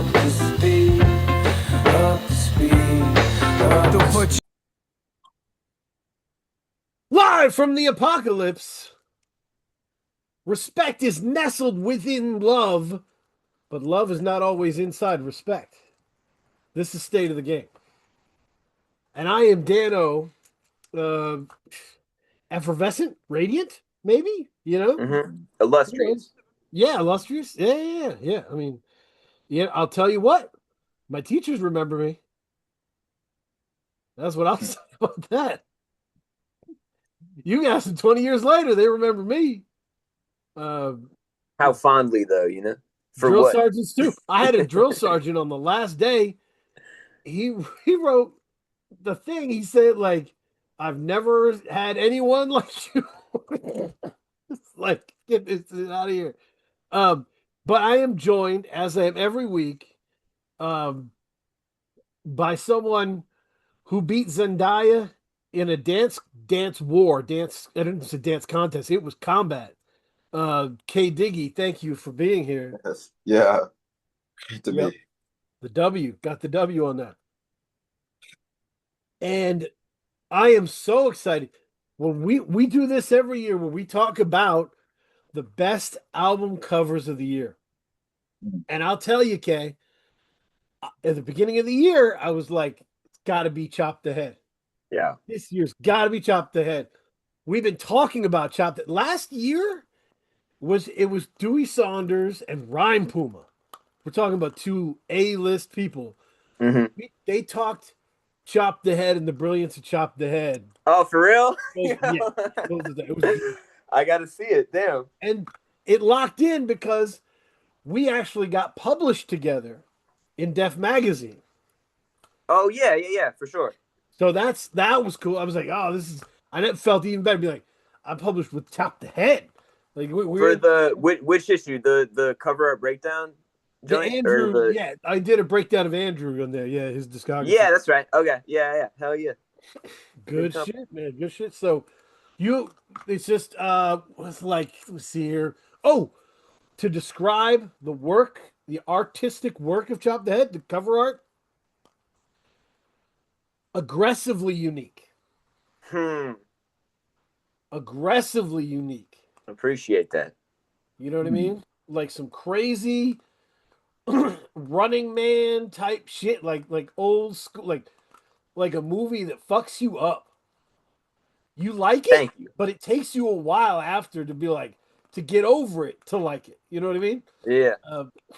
up to speed, up to speed, up to speed. Live from the apocalypse, respect is nestled within love, but love is not always inside respect. This is State of the Game. And I am Dano, uh, effervescent, radiant, maybe, Illustrious. Yeah, illustrious. Yeah. I mean, yeah, I'll tell you what, my teachers remember me. That's what I'll say about that. You ask them 20 years later, they remember me. How fondly, though, For drill what? sergeants too. I had a drill sergeant on the last day. He wrote the thing. He said, like, I've never had anyone like you. It's like, get this out of here. But I am joined, as I am every week, by someone who beat Zendaya in a dance war. I didn't say dance contest. It was combat. K Diggy, thank you for being here. Yes. Yeah. To Yep. me. The W, got the W on that. And I am so excited. When we do this every year, when we talk about the best album covers of the year. And I'll tell you, Kay, at the beginning of the year, I was like, it's got to be Chop the Head. Yeah. This year's got to be Chop the Head. We've been talking about Chop the Last year was Dewey Saunders and Rhyme Puma. We're talking about two A-list people. Mm-hmm. They talked Chop the Head and the brilliance of Chop the Head. Oh, for real? Yeah. It was, I got to see it. Damn. And it locked in because we actually got published together in Def Magazine. Oh, yeah, for sure. So that was cool. I was like, oh, this is. I felt even better. Be like, I published with Chop the Head. Like for the which issue, the cover art breakdown. Andrew, yeah, I did a breakdown of Andrew on there. Yeah, his discography. Yeah, that's right. Okay, yeah, hell yeah. Good shit, man. Good shit. So, it's just let's see here. Oh, to describe the artistic work of Chop the Head, the cover art, aggressively unique. Aggressively unique. Appreciate that. You know what I mean? Like some crazy Running Man type shit, like old school, like a movie that fucks you up. You like it, Thank you. But it takes you a while after to be like to get over it to like it. You know what I mean? Yeah.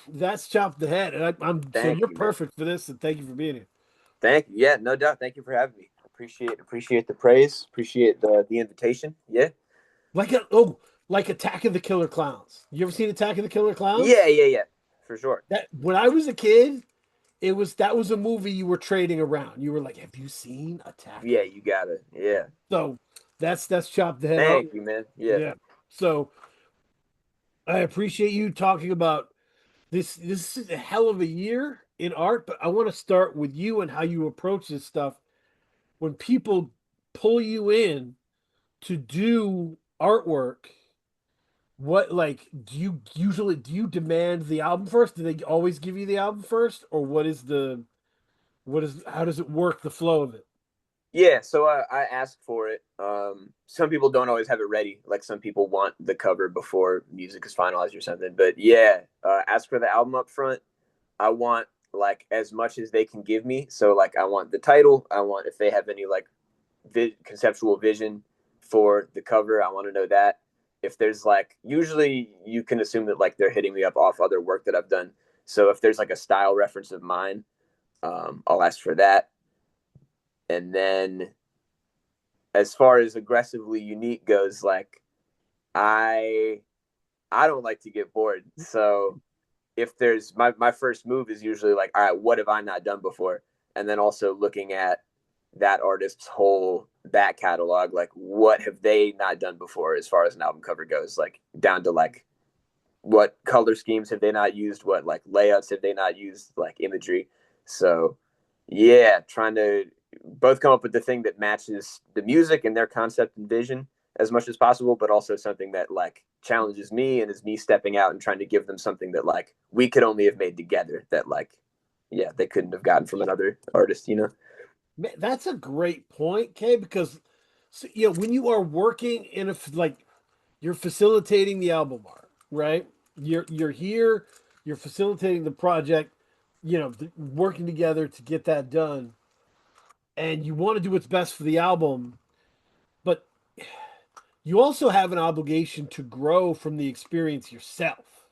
That's Chop the Head, and so you're perfect for this, and thank you for being here. Thank you. Yeah, no doubt. Thank you for having me. Appreciate the praise. Appreciate the invitation. Yeah. Like Attack of the Killer Clowns. You ever seen Attack of the Killer Clowns? Yeah. For sure. That when I was a kid, that was a movie you were trading around. You were like, "Have you seen Attack?" Yeah, you got it. Yeah. So that's Chop the Head. Thank you, man. Yeah. So I appreciate you talking about this. This is a hell of a year in art, but I want to start with you and how you approach this stuff. When people pull you in to do artwork, what do you demand the album first? Do they always give you the album first, or how does it work, the flow of it? Yeah, so I asked for it. Some people don't always have it ready. Like some people want the cover before music is finalized or something. But yeah, ask for the album up front. I want like as much as they can give me. So like I want the title. I want if they have any like conceptual vision for the cover. I want to know that. If there's like, usually you can assume that like they're hitting me up off other work that I've done. So if there's like a style reference of mine, I'll ask for that. And then as far as aggressively unique goes, like I don't like to get bored. So if there's my first move is usually like, all right, what have I not done before? And then also looking at that artist's whole back catalog, like what have they not done before as far as an album cover goes, like down to like what color schemes have they not used, what like layouts have they not used, like imagery. So yeah, trying to both come up with the thing that matches the music and their concept and vision, as much as possible, but also something that like challenges me and is me stepping out and trying to give them something that like we could only have made together, that like, yeah, they couldn't have gotten from another artist, you know? Man, that's a great point, Kay, because so, you know, when you are working in a like you're facilitating the album art, right? You're here, you're facilitating the project, you know, working together to get that done, and you want to do what's best for the album, but you also have an obligation to grow from the experience yourself.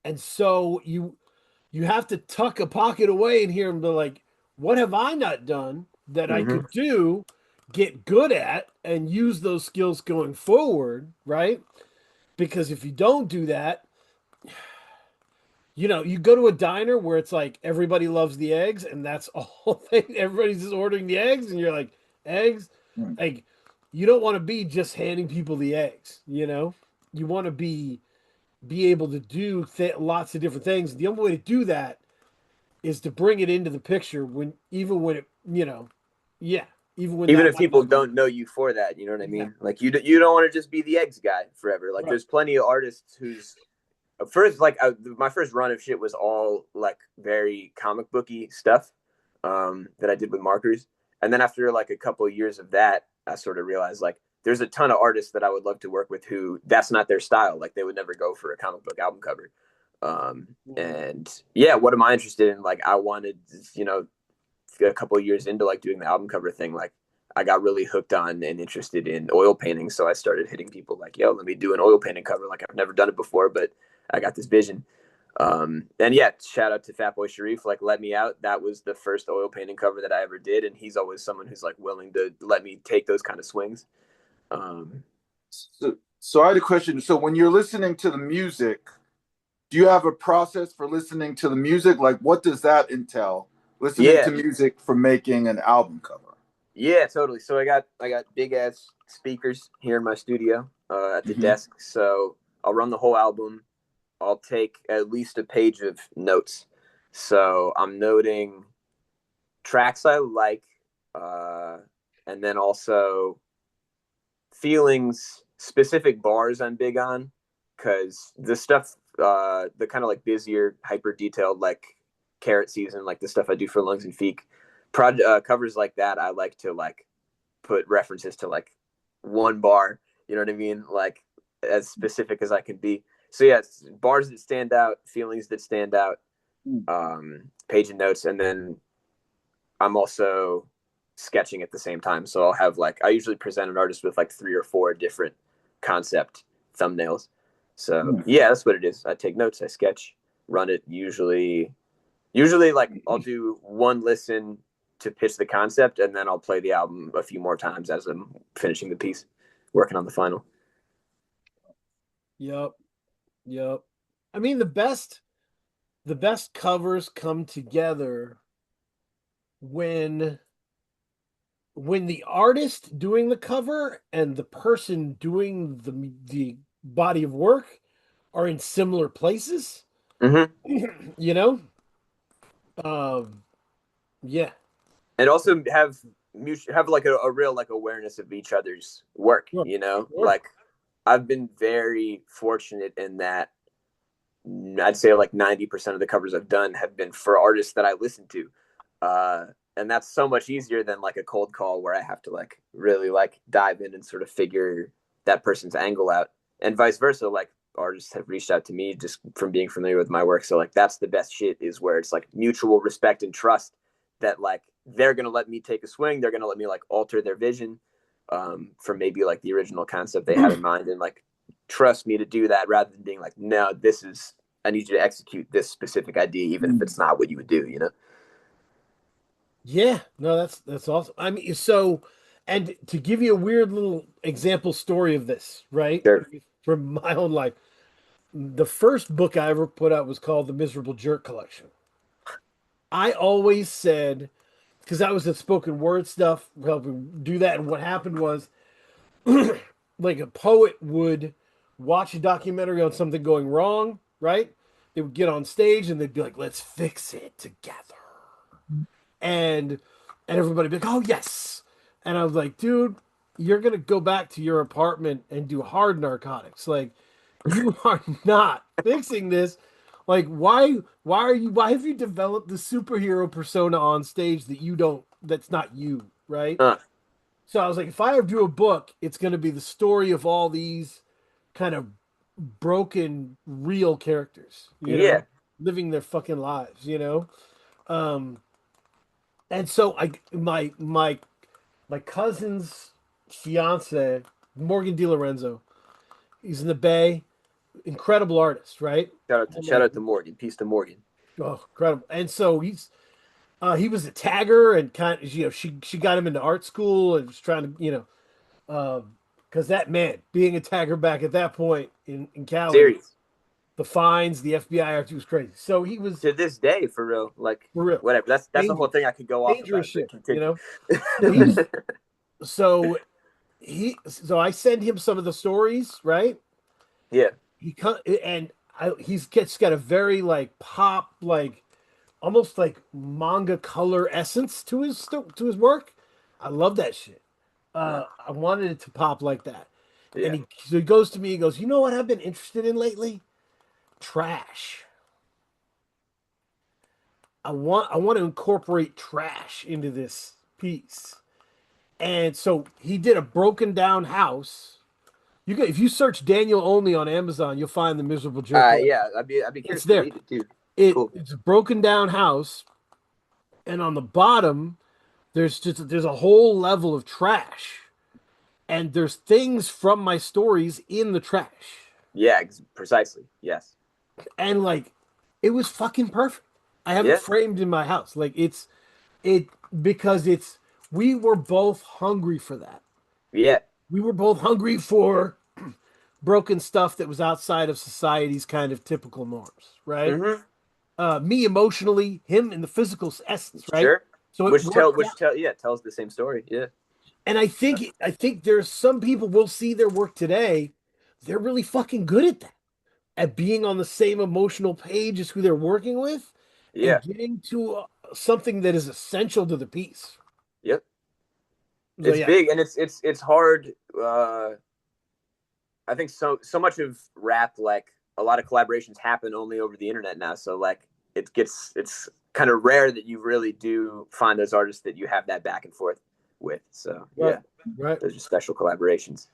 And so you have to tuck a pocket away in here and be like, what have I not done that I Mm-hmm. could do, get good at, and use those skills going forward, right? Because if you don't do that, you know, you go to a diner where it's like everybody loves the eggs, and that's all everybody's just ordering the eggs, and you're like, eggs? Mm. Like, you don't want to be just handing people the eggs, you know? You want to be able to do lots of different things. The only way to do that is to bring it into the picture when even when it, you know, yeah, even when Even that if might people not be don't know you for that, you know what I yeah, mean? Like you don't want to just be the eggs guy forever. Like right. there's plenty of artists whose first like my first run of shit was all like very comic booky stuff that I did with markers, and then after like a couple of years of that, I sort of realized like there's a ton of artists that I would love to work with who that's not their style. Like they would never go for a comic book album cover. And yeah, what am I interested in? Like I wanted, you know, a couple of years into like doing the album cover thing, like I got really hooked on and interested in oil painting. So I started hitting people like, yo, let me do an oil painting cover. Like I've never done it before, but I got this vision. And yeah, shout out to Fatboy Sharif, like let me out. That was the first oil painting cover that I ever did. And he's always someone who's like willing to let me take those kind of swings. So I had a question. So when you're listening to the music, do you have a process for listening to the music? Like, what does that entail? Listening Yeah, to music for making an album cover. yeah, totally. So I got big ass speakers here in my studio at the Mm-hmm. desk. So I'll run the whole album. I'll take at least a page of notes. So I'm noting tracks I like, uh, and then also feelings, specific bars I'm big on, because the stuff, the kind of like busier, hyper detailed, like Carrot Season, like the stuff I do for Lungs and Feek, covers like that. I like to like put references to like one bar. You know what I mean? Like as specific as I can be. So yeah, bars that stand out, feelings that stand out, page and notes, and then I'm also sketching at the same time. So I'll have like I usually present an artist with like 3 or 4 different concept thumbnails. So yeah, that's what it is. I take notes, I sketch, run it. Usually like I'll do one listen to pitch the concept, and then I'll play the album a few more times as I'm finishing the piece, working on the final. Yep. Yep. I mean the best covers come together when the artist doing the cover and the person doing the body of work are in similar places. Mm-hmm. You know? Um yeah. And also have like a real like awareness of each other's work. Sure. You know, Sure. like I've been very fortunate in that I'd say like 90% of the covers I've done have been for artists that I listen to. And that's so much easier than like a cold call where I have to like really like dive in and sort of figure that person's angle out, and vice versa. Like artists have reached out to me just from being familiar with my work. So like that's the best shit, is where it's like mutual respect and trust that like they're going to let me take a swing. They're going to let me like alter their vision from maybe like the original concept they had in mind, and like trust me to do that rather than being like, no, this is, I need you to execute this specific idea, even if it's not what you would do, you know? Yeah, no, that's awesome. I mean, so, and to give you a weird little example story of this, right? Sure. From my own life, the first book I ever put out was called The Miserable Jerk Collection. I always said, because I was at spoken word stuff, helping do that, and what happened was, like a poet would watch a documentary on something going wrong, right? They would get on stage and they'd be like, "Let's fix it together." and and everybody be like, "Oh yes," and I was like, "Dude, you're gonna go back to your apartment and do hard narcotics. Like, you are not fixing this. Like, why have you developed the superhero persona on stage that you don't, that's not you, right? Huh. So I was like, if I ever do a book, it's gonna be the story of all these kind of broken real characters, Yeah. living their fucking lives. Um, and so my cousin's fiance, Morgan DiLorenzo, he's in the Bay, incredible artist, right? And Shout like, out to Morgan. Peace to Morgan. oh, incredible. And so he was a tagger and kind of, she got him into art school and was trying to, because that man being a tagger back at that point in Cali, Serious. the fines, the FBI archie was crazy. So he was To this day, for real. Like, for real whatever. That's the whole dangerous, thing I could go off dangerous about. But shit, continue. So he's so so I send him some of the stories, right? Yeah. He's got a very like pop, like almost like manga color essence to his work. I love that shit. I wanted it to pop like that. Yeah. And he goes to me, he goes, you know what I've been interested in lately? Trash. I want to incorporate trash into this piece. And so he did a broken down house. If you search Daniel Olney on Amazon, you'll find the miserable Joe. Yeah. I'd be It's curious to there. read it, dude. Cool. It's a broken down house, and on the bottom, there's a whole level of trash, and there's things from my stories in the trash, Yeah, precisely. Yes. and like it was fucking perfect. I have Yeah. it framed in my house, like because we were both hungry for that. Yeah. We were both hungry for broken stuff that was outside of society's kind of typical norms, right? Mm-hmm. Me emotionally, him in the physical essence, right? Sure. So Which tells the same story. Yeah. and I think there's some people will see their work today, they're really fucking good at that, at being on the same emotional page as who they're working with, Yeah. and getting to something that is essential to the piece. Yep. So, It's yeah. big, and it's hard. I think so much of rap, like a lot of collaborations happen only over the internet now. So like it's kind of rare that you really do find those artists that you have that back and forth with. So yeah, Right. those are special collaborations.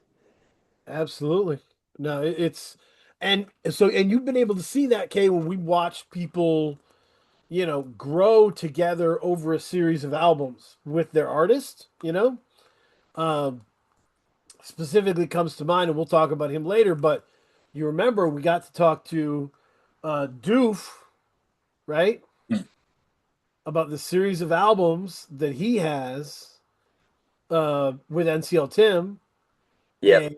Absolutely. No, and you've been able to see that, Kay, when we watch people, grow together over a series of albums with their artist. Um, Specifically comes to mind, and we'll talk about him later, but you remember we got to talk to Doof, right? About the series of albums that he has with NCL Tim. Yeah. And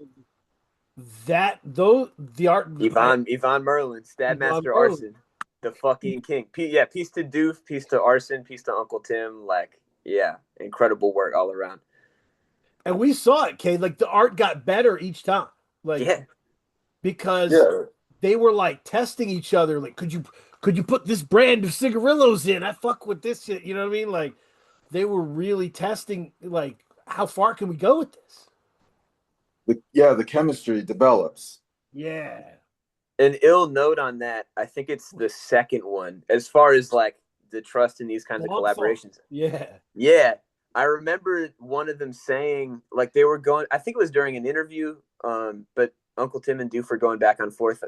the art Yvonne Merlin, Stadmaster Arson, the fucking king. Peace to Doof, peace to Arson, peace to Uncle Tim. Like, yeah, incredible work all around. And we saw it, Kay. Like the art got better each time. Like, yeah, because they were like testing each other. Like, could you put this brand of cigarillos in? I fuck with this shit. You know what I mean? Like, they were really testing. Like, how far can we go with this? The chemistry develops. Yeah. An ill note on that, I think it's the second one, as far as like the trust in these kinds of collaborations. Yeah. I remember one of them saying, like, they were going, I think it was during an interview, but Uncle Tim and Doof were going back and forth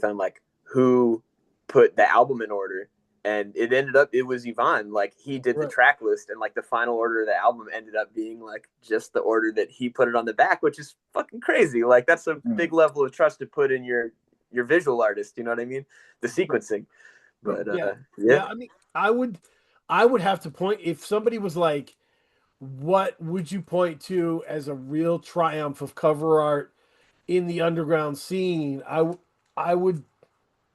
on like who put the album in order. And it ended up, it was Yvonne. Like, he did the track list, and like the final order of the album ended up being like just the order that he put it on the back, which is fucking crazy. Like, that's a big level of trust to put in your visual artist. You know what I mean? The sequencing. But yeah. I mean, I would have to point, if somebody was like, what would you point to as a real triumph of cover art in the underground scene? I would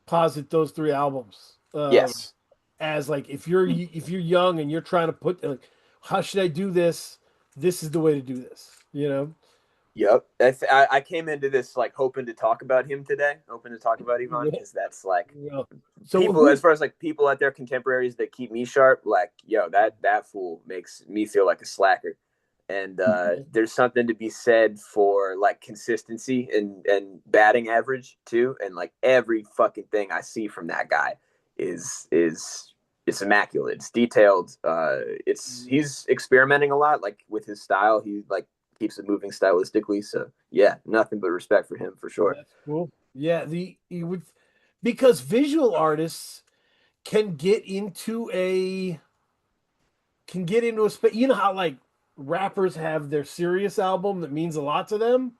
posit those three albums. Yes. As like, if you're young and you're trying to put like, how should I do this? This is the way to do this. Yep. I came into this like hoping to talk about him today, hoping to talk about Yvonne, because that's like so people, as far as like people out there, contemporaries that keep me sharp, like, yo, that fool makes me feel like a slacker. And there's something to be said for like consistency and batting average too. And like every fucking thing I see from that guy is it's immaculate. It's detailed. He's experimenting a lot, like with his style. He like keeps it moving stylistically. So yeah, nothing but respect for him for sure. That's cool. Yeah, you would, because visual artists can get into a space. You know how like rappers have their serious album that means a lot to them,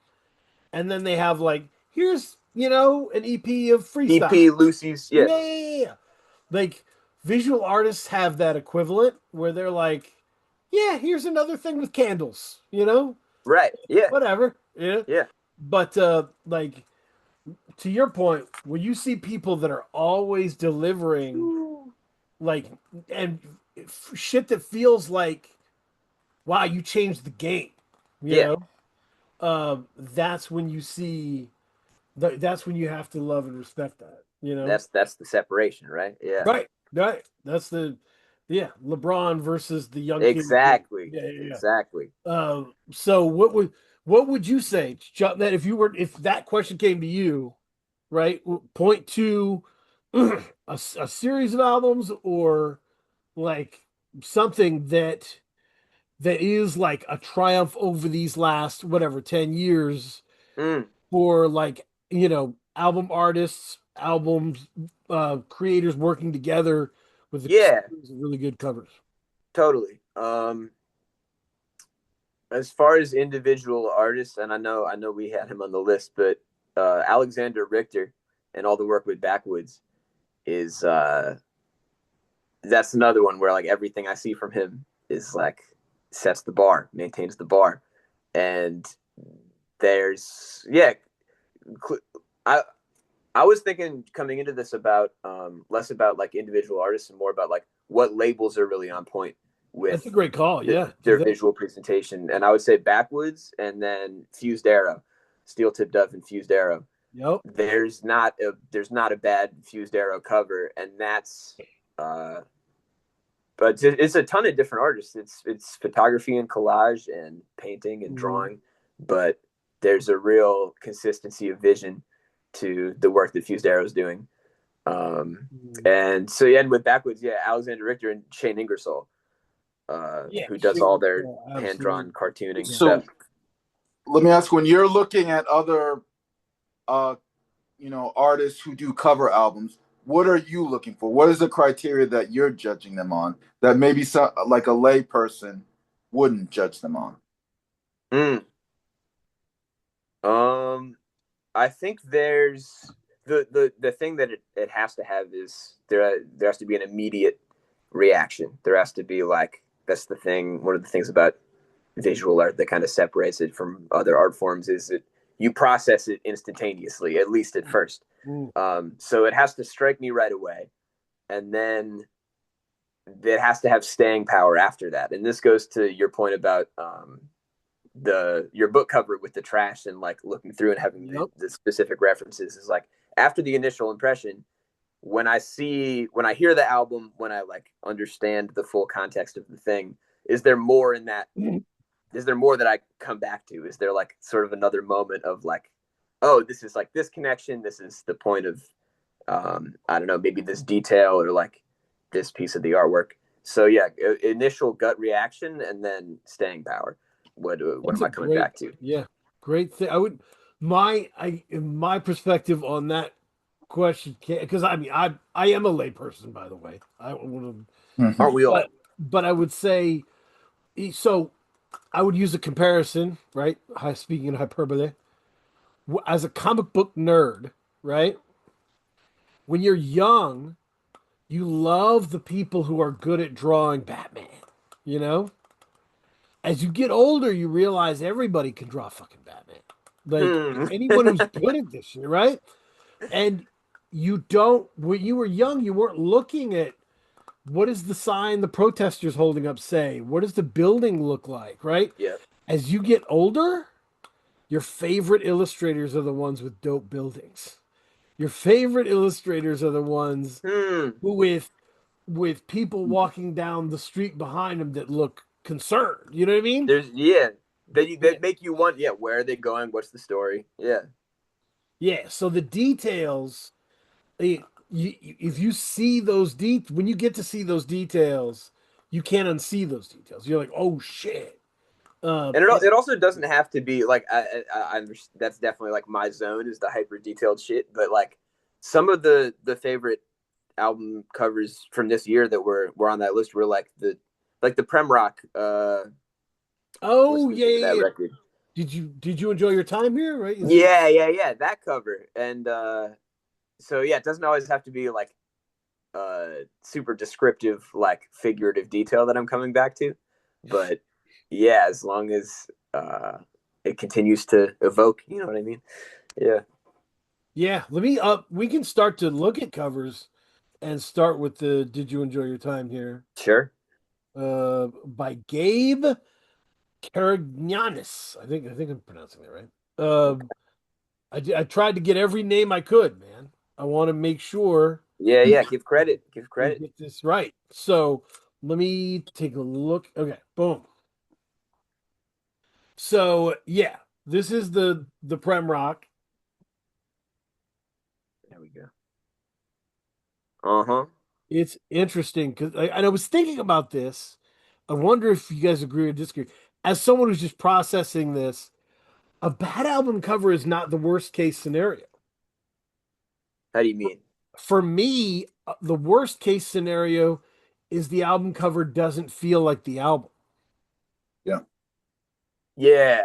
and then they have like, here's an EP of freestyle. EP Lucy's, yeah. Yeah. Like visual artists have that equivalent where they're like, yeah, here's another thing with candles, Right. Yeah. whatever. Yeah. Yeah. But like to your point, when you see people that are always delivering like and shit that feels like, wow, you changed the game, you know, that's when you see that's when you have to love and respect that, That's the separation, right? Yeah. right. That's the LeBron versus the young Exactly. kid. Exactly. So what would you say, Chuck, that if that question came to you, right, point to a series of albums or like something that is like a triumph over these last whatever 10 years for like album artists, albums, creators working together with really good covers. Totally. As far as individual artists, and I know we had him on the list, but Alexander Richter and all the work with Backwoods is that's another one where like everything I see from him is like sets the bar, maintains the bar. And there's I was thinking coming into this about less about like individual artists and more about like what labels are really on point with. That's a great call. Their visual presentation. And I would say Backwoods and then Fused Arrow, Steel Tip Dove and Fused Arrow. Yep. There's not a bad Fused Arrow cover, and that's but it's a ton of different artists. It's photography and collage and painting and drawing, but there's a real consistency of vision to the work that Fused Arrow is doing. And so and with Backwoods, Alexander Richter and Shane Ingersoll, who does all their hand-drawn cartooning stuff. Let me ask, when you're looking at other artists who do cover albums, what are you looking for? What is the criteria that you're judging them on that maybe like a lay person wouldn't judge them on? I think there's the thing that it has to have is there has to be an immediate reaction. There has to be like, that's the thing. One of the things about visual art that kind of separates it from other art forms is that you process it instantaneously, at least at first. So it has to strike me right away, and then it has to have staying power after that. And this goes to your point about your book cover with the trash and like looking through and having the specific references is like after the initial impression. When I hear the album, when I like understand the full context of the thing, is there more in that? Is there more that I come back to? Is there like sort of another moment of like, oh, this is like this connection. This is the point of, I don't know, maybe this detail or like this piece of the artwork. So initial gut reaction and then staying power. What am I coming back to? Yeah, great thing. My perspective on that question, because I mean I am a layperson, by the way. Aren't we all? But I would say, so I would use a comparison, right? Speaking in hyperbole, as a comic book nerd, right? When you're young, you love the people who are good at drawing Batman, As you get older, you realize everybody can draw fucking Batman. Like anyone who's good at this shit, right? And when you were young, you weren't looking at what is the sign the protesters holding up say? What does the building look like, right? Yeah. As you get older, your favorite illustrators are the ones with dope buildings. Your favorite illustrators are the ones who with people walking down the street behind them that look concern. You know what I mean? There's that make you want, where are they going? What's the story? Yeah. Yeah. So the details, if you see those when you get to see those details, you can't unsee those details. You're like, oh shit. And it also doesn't have to be like I that's definitely like my zone is the hyper detailed shit. But like some of the favorite album covers from this year that were on that list were like the Prem Rock. Oh What's the name of that yeah. record? Did you enjoy your time here? Right? Yeah, that cover. And so yeah, it doesn't always have to be like super descriptive, like figurative detail that I'm coming back to, but yeah, as long as it continues to evoke, you know what I mean? Yeah. Yeah. Let me we can start to look at covers and start with the Did You Enjoy Your Time Here? Sure. By Gabe Caragnanis. I think I'm pronouncing that right. I tried to get every name I could, man. I want to make sure Yeah. Give credit. we get this right. So let me take a look. Okay, boom. So yeah, this is the Prem Rock. There we go. Uh-huh. It's interesting because I was thinking about this. I wonder if you guys agree or disagree. As someone who's just processing this, a bad album cover is not the worst case scenario. How do you mean? For me, the worst case scenario is the album cover doesn't feel like the album. Yeah.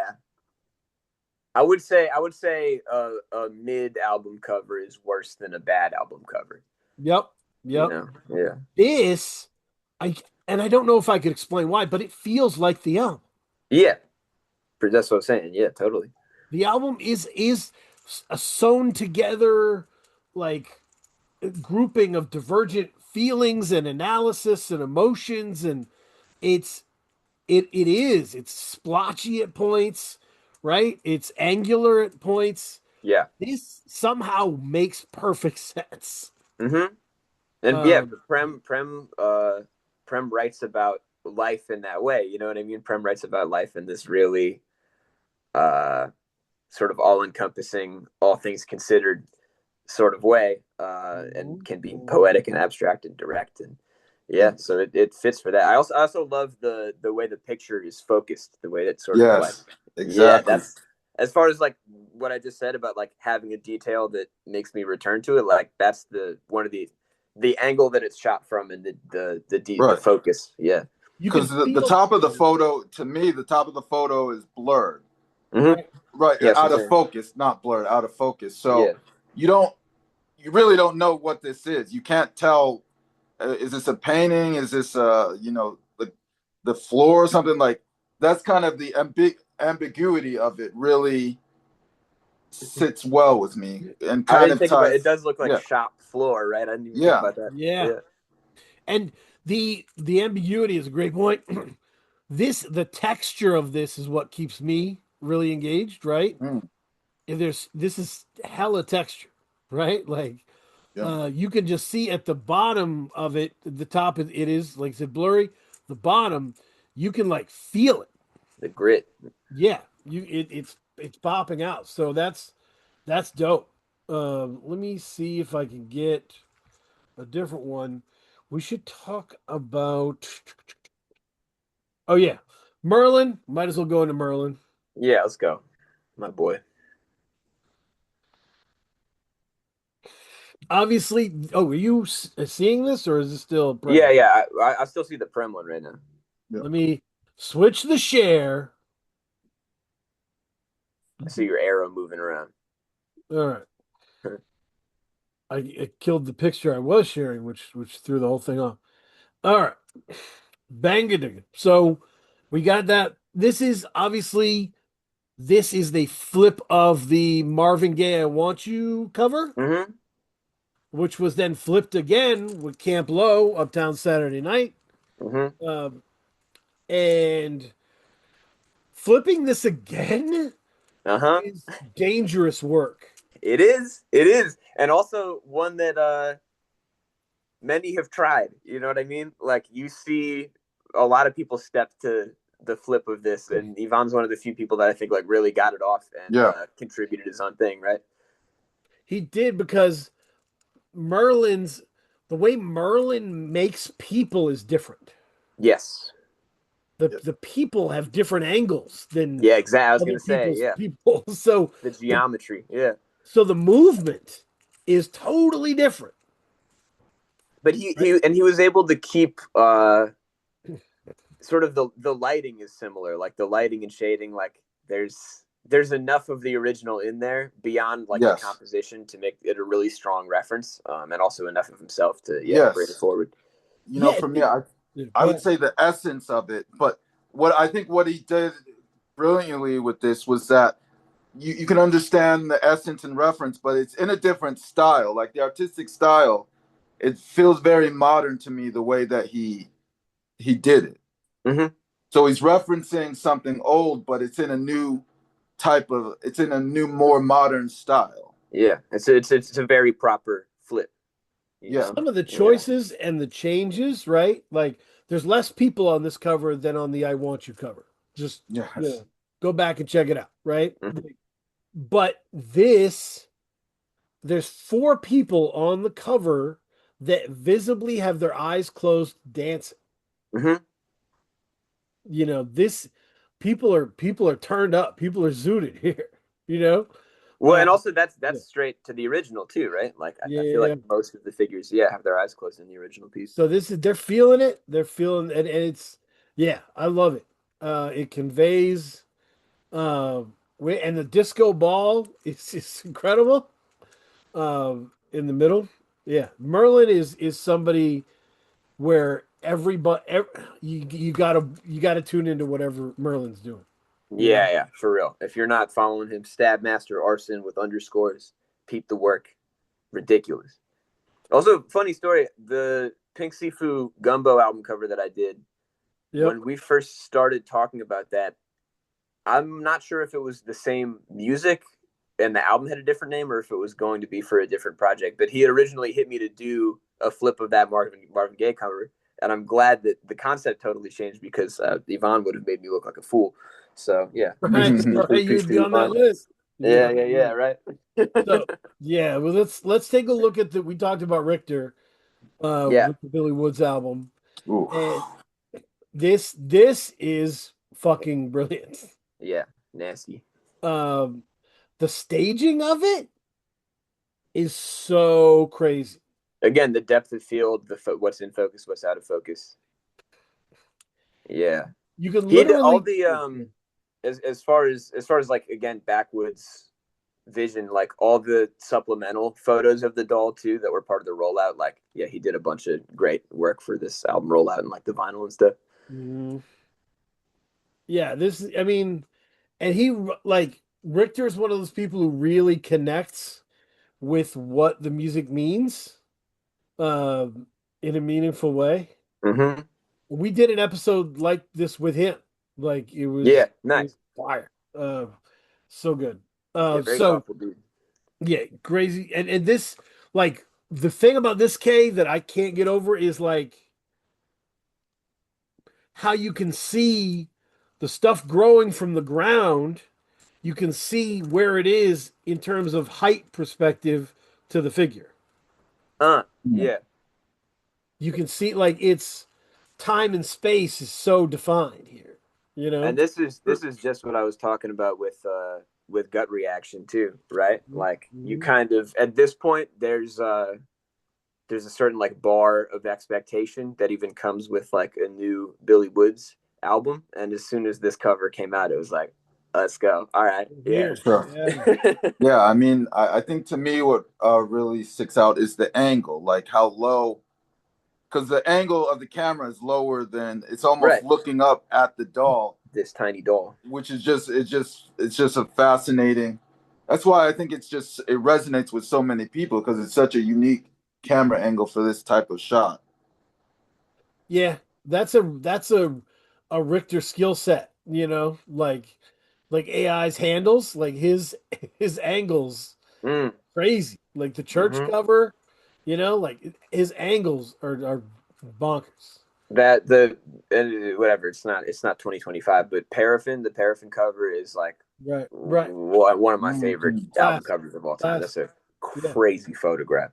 I would say a mid album cover is worse than a bad album cover. Yep. You know? Yeah. This, I don't know if I could explain why, but it feels like the album. Yeah. That's what I'm saying. Yeah, totally. The album is a sewn together like grouping of divergent feelings and analysis and emotions, and it's splotchy at points, right? It's angular at points. Yeah. This somehow makes perfect sense. Mm-hmm. And Prem writes about life in that way. You know what I mean? Prem writes about life in this really sort of all-encompassing, all things considered sort of way, and can be poetic and abstract and direct. And yeah, so it fits for that. I also love the way the picture is focused, the way that sort of like exactly. Yeah, that's as far as like what I just said about like having a detail that makes me return to it. Like that's one of the angle that it's shot from and the deep the focus. Yeah, because the top of the photo, to me, the top of the photo is blurred. Mm-hmm. Right, yes, out of focus, not blurred, out of focus. So you really don't know what this is. You can't tell. Is this a painting? Is this the floor or something? Like that's kind of the ambiguity of it. Really sits well with me and kind of ties. It does look like shop floor, right? I didn't even think about that. Yeah. And the ambiguity is a great point. The texture of this is what keeps me really engaged, right? This is hella texture, right? Like you can just see at the bottom of it, the top it is like I said blurry. The bottom, you can like feel it. The grit. Yeah, it's popping out. So that's dope. Let me see if I can get a different one. We should talk about. Oh yeah, Merlin. Might as well go into Merlin. Yeah, let's go, my boy. Obviously, are you seeing this or is it still? Prem? Yeah. I still see the Prem one right now. Let me switch the share. I see your arrow moving around. All right. I killed the picture I was sharing, which threw the whole thing off. All right. Bang. So we got that. This is the flip of the Marvin Gaye I Want You cover, which was then flipped again with Camp Low, Uptown Saturday Night. And flipping this again is dangerous work. It is. And also one that many have tried. You know what I mean? Like you see a lot of people stepped to the flip of this, and Yvonne's one of the few people that I think like really got it off and contributed his own thing, right? He did, because the way Merlin makes people is different. Yes. The people have different angles than Yeah, exactly. I was other gonna say, people's yeah, people. So the geometry, yeah. so the movement is totally different. But he was able to keep sort of the lighting is similar, like the lighting and shading, like there's enough of the original in there beyond like the composition to make it a really strong reference, and also enough of himself to bring it forward. You know, for me, I would say the essence of it, but what he did brilliantly with this was that you can understand the essence and reference, but it's in a different style. Like the artistic style, it feels very modern to me the way that he did it. Mm-hmm. So he's referencing something old, but it's in a new more modern style. Yeah, it's a very proper flip. Some of the choices and the changes, right? Like there's less people on this cover than on the I Want You cover. Just go back and check it out, right? Mm-hmm. But there's 4 people on the cover that visibly have their eyes closed dancing. Mm-hmm. You know, this people are turned up. People are zooted here, you know? Well, and also that's straight to the original too, right? Like I feel like most of the figures, have their eyes closed in the original piece. So they're feeling it. They're feeling and it's I love it. It conveys and the disco ball is incredible. In the middle. Yeah. Merlin is somebody where you gotta tune into whatever Merlin's doing. Yeah, for real. If you're not following him, Stab Master Arson with underscores, peep the work. Ridiculous. Also, funny story, the Pink Sifu Gumbo album cover that I did, when we first started talking about that, I'm not sure if it was the same music and the album had a different name or if it was going to be for a different project, but he had originally hit me to do a flip of that Marvin Gaye cover, and I'm glad that the concept totally changed because Yvonne would have made me look like a fool. So right. You'd be on that list. Yeah, right. So well, let's take a look at we talked about Richter, with the Billy Woods album. Ooh. And this is fucking brilliant. Yeah, nasty. The staging of it is so crazy. Again, the depth of field, what's in focus, what's out of focus. Yeah, you can literally all the as far as like again backwoods vision, like all the supplemental photos of the doll too that were part of the rollout. Like he did a bunch of great work for this album rollout and like the vinyl and stuff. Mm-hmm. Yeah, and he like Richter's one of those people who really connects with what the music means, in a meaningful way. Mm-hmm. We did an episode like this with him. Like it was nice. It was fire. So good. Very thoughtful dude. Yeah, crazy. And this, like, the thing about this K that I can't get over is like how you can see the stuff growing from the ground. You can see where it is in terms of height perspective to the figure. Yeah. You can see like it's time and space is so defined here, you know. And this is just what I was talking about with gut reaction too, right? Like you kind of at this point there's a certain like bar of expectation that even comes with like a new Billy Woods album, and as soon as this cover came out, it was like, let's go. All right. Yeah. Sure. Yeah. I mean, I think to me what really sticks out is the angle, like how low, because the angle of the camera is lower than it's almost looking up at the doll. This tiny doll. Which is just a fascinating. That's why I think it resonates with so many people because it's such a unique camera angle for this type of shot. Yeah, that's a Richter skill set, you know, like AI's handles, like his angles, crazy. Like the church cover, you know, like his angles are bonkers. That whatever, it's not 2025, but the Paraffin cover is like Right. one of my favorite album Classic. covers of all time. Classic. That's a Yeah. crazy photograph.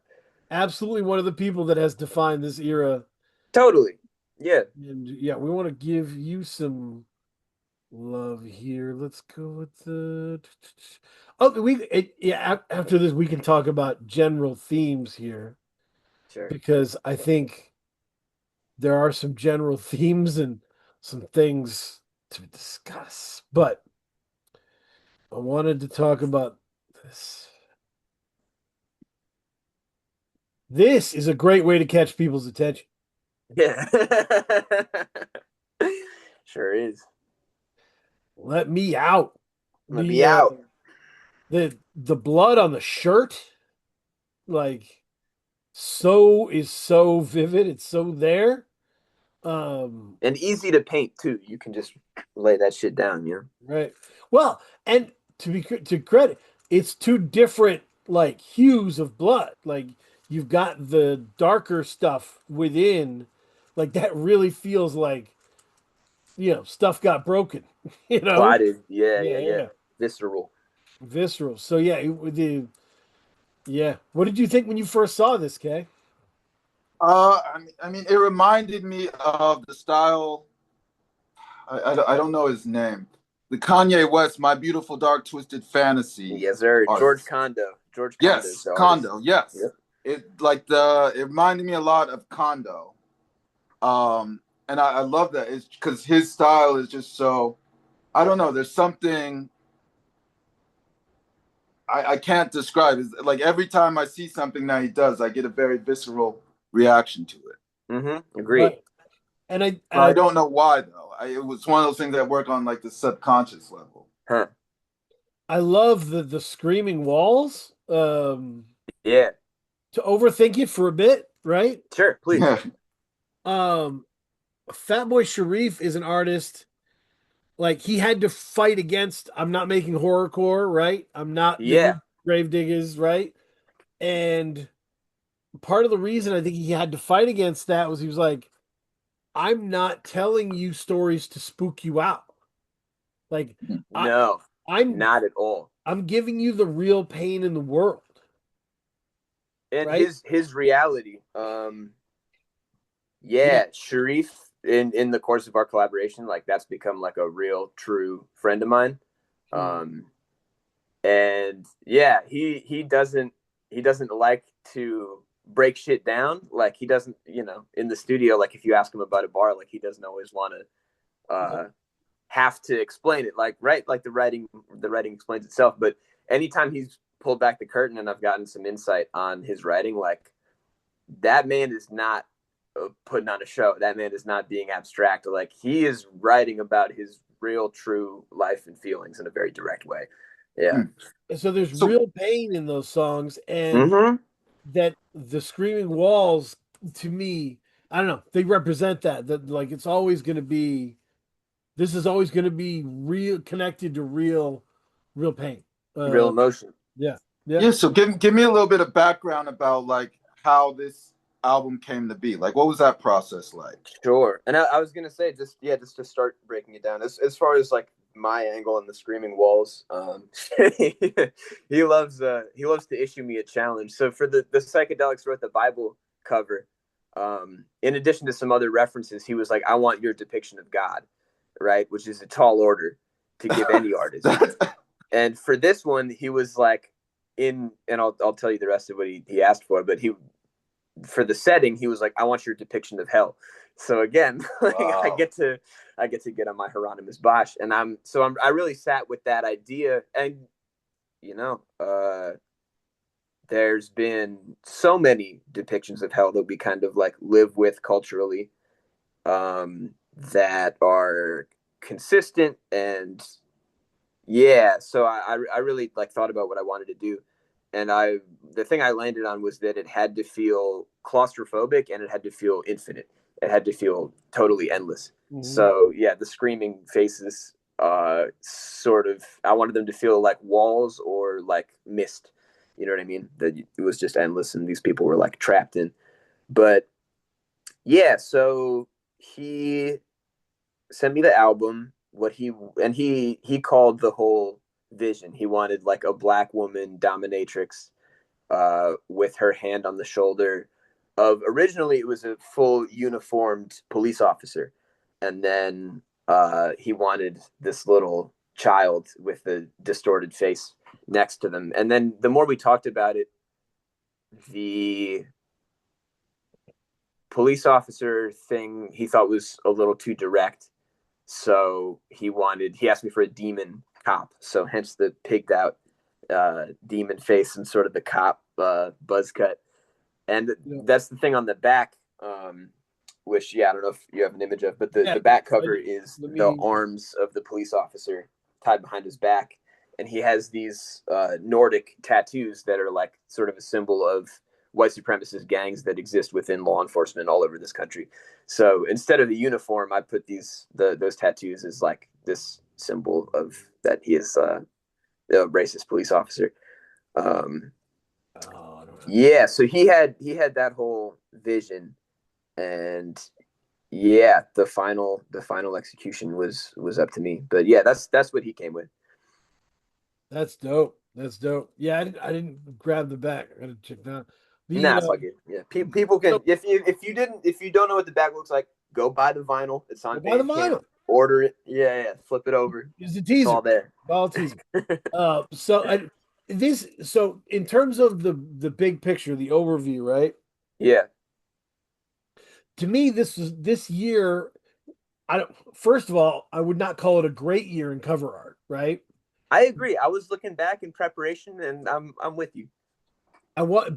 Absolutely one of the people that has defined this era. Totally. Yeah. And yeah, we want to give you some love here. Let's go with the after this we can talk about general themes here Sure. because I think there are some general themes and some things to discuss. But I wanted to talk about this. This is a great way to catch people's attention. Yeah. Sure is. Let me out. Let me out. The blood on the shirt, like so vivid. It's so there. And easy to paint too. You can just lay that shit down, you know? Right. Well, and to credit, it's two different like hues of blood. Like you've got the darker stuff within, like that really feels like stuff got broken. You know. Spotted. Yeah, yeah, yeah. Yeah. Visceral. Visceral. So yeah, yeah. What did you think when you first saw this, Kay? I mean, it reminded me of the style. I don't know his name. The Kanye West, My Beautiful Dark Twisted Fantasy. Yes, sir. artist. George Kondo. George Kondo. Yes, Kondo. Yes. Yep. It reminded me a lot of Kondo. And I love that. It's because his style is just so, I don't know. There's something I can't describe. It's like every time I see something that he does, I get a very visceral reaction to it. Mm-hmm. Agreed. Right. And I don't know why though. It was one of those things that work on like the subconscious level. Huh. I love the screaming walls. Yeah. To overthink it for a bit, right? Sure, please. Fatboy Sharif is an artist. Like he had to fight against. I'm not making horrorcore, right? I'm not the Gravediggers, right? And part of the reason I think he had to fight against that was he was like, I'm not telling you stories to spook you out. Like, no, I'm not at all. I'm giving you the real pain in the world. And right? his reality. Sharif in the course of our collaboration, like that's become like a real true friend of mine. And yeah, he doesn't like to break shit down. Like he doesn't, in the studio, like if you ask him about a bar, like he doesn't always want to have to explain it. Like, right, like the writing explains itself. But anytime he's pulled back the curtain and I've gotten some insight on his writing, like that man is not putting on a show. That man is not being abstract. Like he is writing about his real true life and feelings in a very direct way. Yeah. So there's real pain in those songs, and that the screaming walls, to me, I don't know, they represent that like it's always going to be, this is always going to be real, connected to real pain, real emotion. Yeah. So give me a little bit of background about like how this album came to be. Like, what was that process like? Sure. And I was gonna say, just to start breaking it down, as far as like my angle in the screaming walls, he loves to issue me a challenge. So for the Psychedelics Wrote the Bible cover, in addition to some other references, he was like, I want your depiction of God, right? Which is a tall order to give any artist. And for this one, he was like, and I'll tell you the rest of what he asked for, but for the setting, he was like, I want your depiction of hell. So again, like, wow. I get to get on my Hieronymus Bosch, and I really sat with that idea. And there's been so many depictions of hell that we kind of like live with culturally, that are consistent. And so I really like thought about what I wanted to do. And the thing I landed on was that it had to feel claustrophobic and it had to feel infinite. It had to feel totally endless. Mm-hmm. So the screaming faces, sort of, I wanted them to feel like walls or like mist. You know what I mean? That it was just endless and these people were like trapped in. But so he sent me the album. He called the whole vision. He wanted like a black woman dominatrix, with her hand on the shoulder of, originally it was a full uniformed police officer, and then he wanted this little child with a distorted face next to them. And then the more we talked about it, the police officer thing he thought was a little too direct, so he asked me for a demon cop, so hence the pigged out demon face and sort of the cop buzz cut. And that's the thing on the back, which, I don't know if you have an image of, but the back cover is the arms of the police officer tied behind his back. And he has these Nordic tattoos that are like sort of a symbol of white supremacist gangs that exist within law enforcement all over this country. So instead of the uniform, I put those tattoos as like this symbol of that he is a racist police officer. Yeah, so he had that whole vision, and the final execution was up to me. But yeah, that's what he came with. That's dope. That's dope. Yeah, I didn't grab the back. I gotta check that. It's all good. Yeah, people can, if you don't know what the back looks like, go buy the vinyl. It's on buy the vinyl. Order it. Yeah. Flip it over. It's a teaser. It's all there. All teaser. So in terms of the big picture, the overview, right? Yeah. To me, this year. First of all, I would not call it a great year in cover art, right? I agree. I was looking back in preparation, and I'm with you. What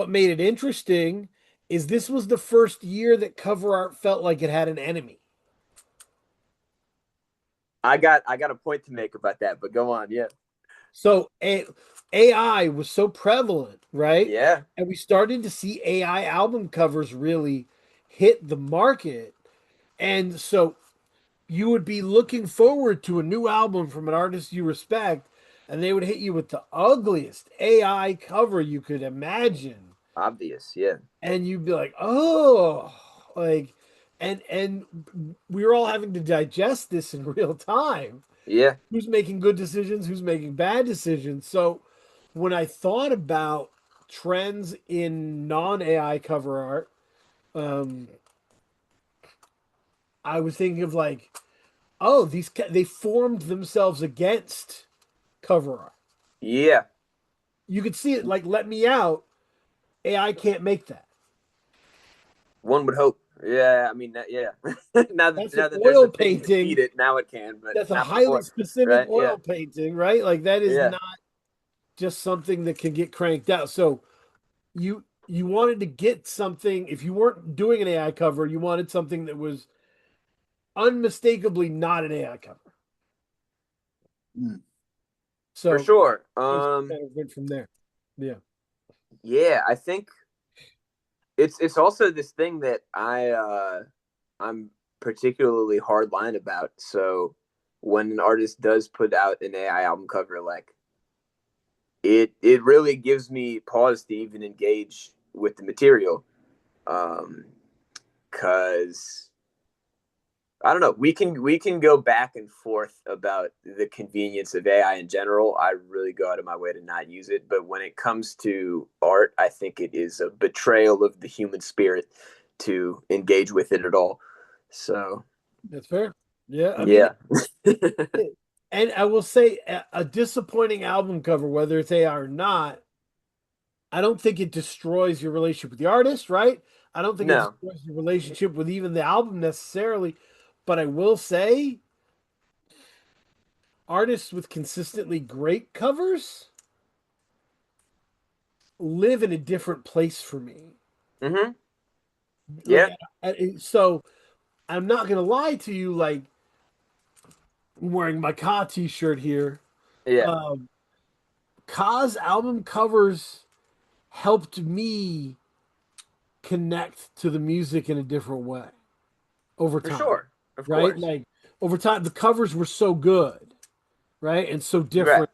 made it interesting is this was the first year that cover art felt like it had an enemy. I got a point to make about that, but go on. Yeah. So AI was so prevalent, right? Yeah. And we started to see AI album covers really hit the market. And so you would be looking forward to a new album from an artist you respect, and they would hit you with the ugliest AI cover you could imagine. Obvious, yeah. And you'd be like, oh, like, and we were all having to digest this in real time. Yeah. Who's making good decisions? Who's making bad decisions? So when I thought about trends in non-AI cover art, I was thinking of like, oh, they formed themselves against cover art. Yeah. You could see it like Let Me Out. AI can't make that. One would hope. Yeah, I mean, yeah. now that's that an there's oil a thing painting. To feed it, now it can. But that's a highly specific right? oil painting, right? Like that is not just something that can get cranked out. So you wanted to get something. If you weren't doing an AI cover, you wanted something that was unmistakably not an AI cover. So for sure. Kind of went from there. Yeah. Yeah, I think it's also this thing that I'm particularly hardline about. So when an artist does put out an AI album cover, like it really gives me pause to even engage with the material. 'Cause I don't know. We can go back and forth about the convenience of AI in general. I really go out of my way to not use it. But when it comes to art, I think it is a betrayal of the human spirit to engage with it at all. So that's fair. Yeah. I mean, and I will say a disappointing album cover, whether it's AI or not, I don't think it destroys your relationship with the artist, right? I don't think it destroys your relationship with even the album necessarily. But I will say, artists with consistently great covers live in a different place for me. Mm-hmm. Yeah. So I'm not going to lie to you, like, I'm wearing my Ka t-shirt here. Yeah. Ka's album covers helped me connect to the music in a different way over time. For sure. Of right? course. Like over time, the covers were so good, right? And so different.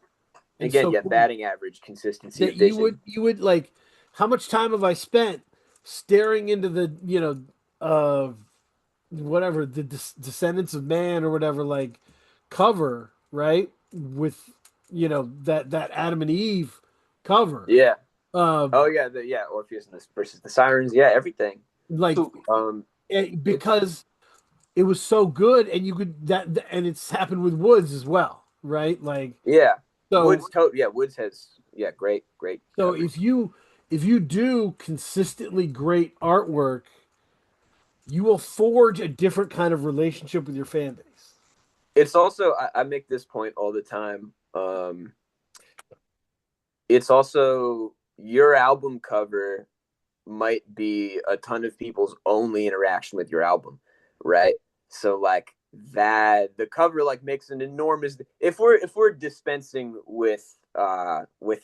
Right. Again, cool. Batting average, consistency of vision. You would like, how much time have I spent staring into the, whatever the Descendants of Man or whatever, like cover, right? With that Adam and Eve cover. Yeah. Uh, Oh yeah, Orpheus and versus the Sirens. Yeah, everything. like So because it was so good, and you could and it's happened with Woods as well, right? Like Yeah, so. Woods has great So covers. if you do consistently great artwork, you will forge a different kind of relationship with your fan base. It's also I make this point all the time. It's also your album cover might be a ton of people's only interaction with your album, right? So like that the cover like makes an enormous if we're dispensing with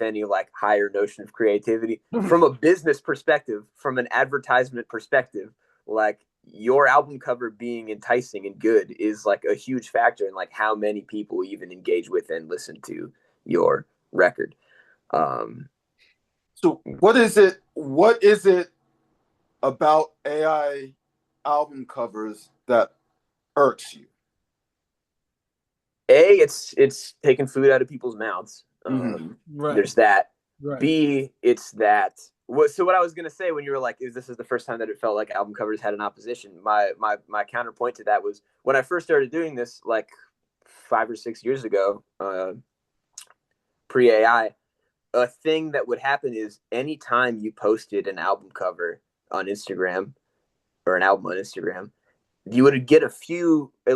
any like higher notion of creativity from a business perspective, from an advertisement perspective, like your album cover being enticing and good is like a huge factor in like how many people even engage with and listen to your record. um so what is it? What is it about AI album covers that irks you? it's taking food out of people's mouths. Right, There's that. right. B, it's that. So what I was gonna say when you were like, "Is this is the first time that it felt like album covers had an opposition?" My counterpoint to that was when I first started doing this, like 5 or 6 years ago, pre AI. A thing that would happen is anytime you posted an album cover on Instagram or an album on Instagram, you would get at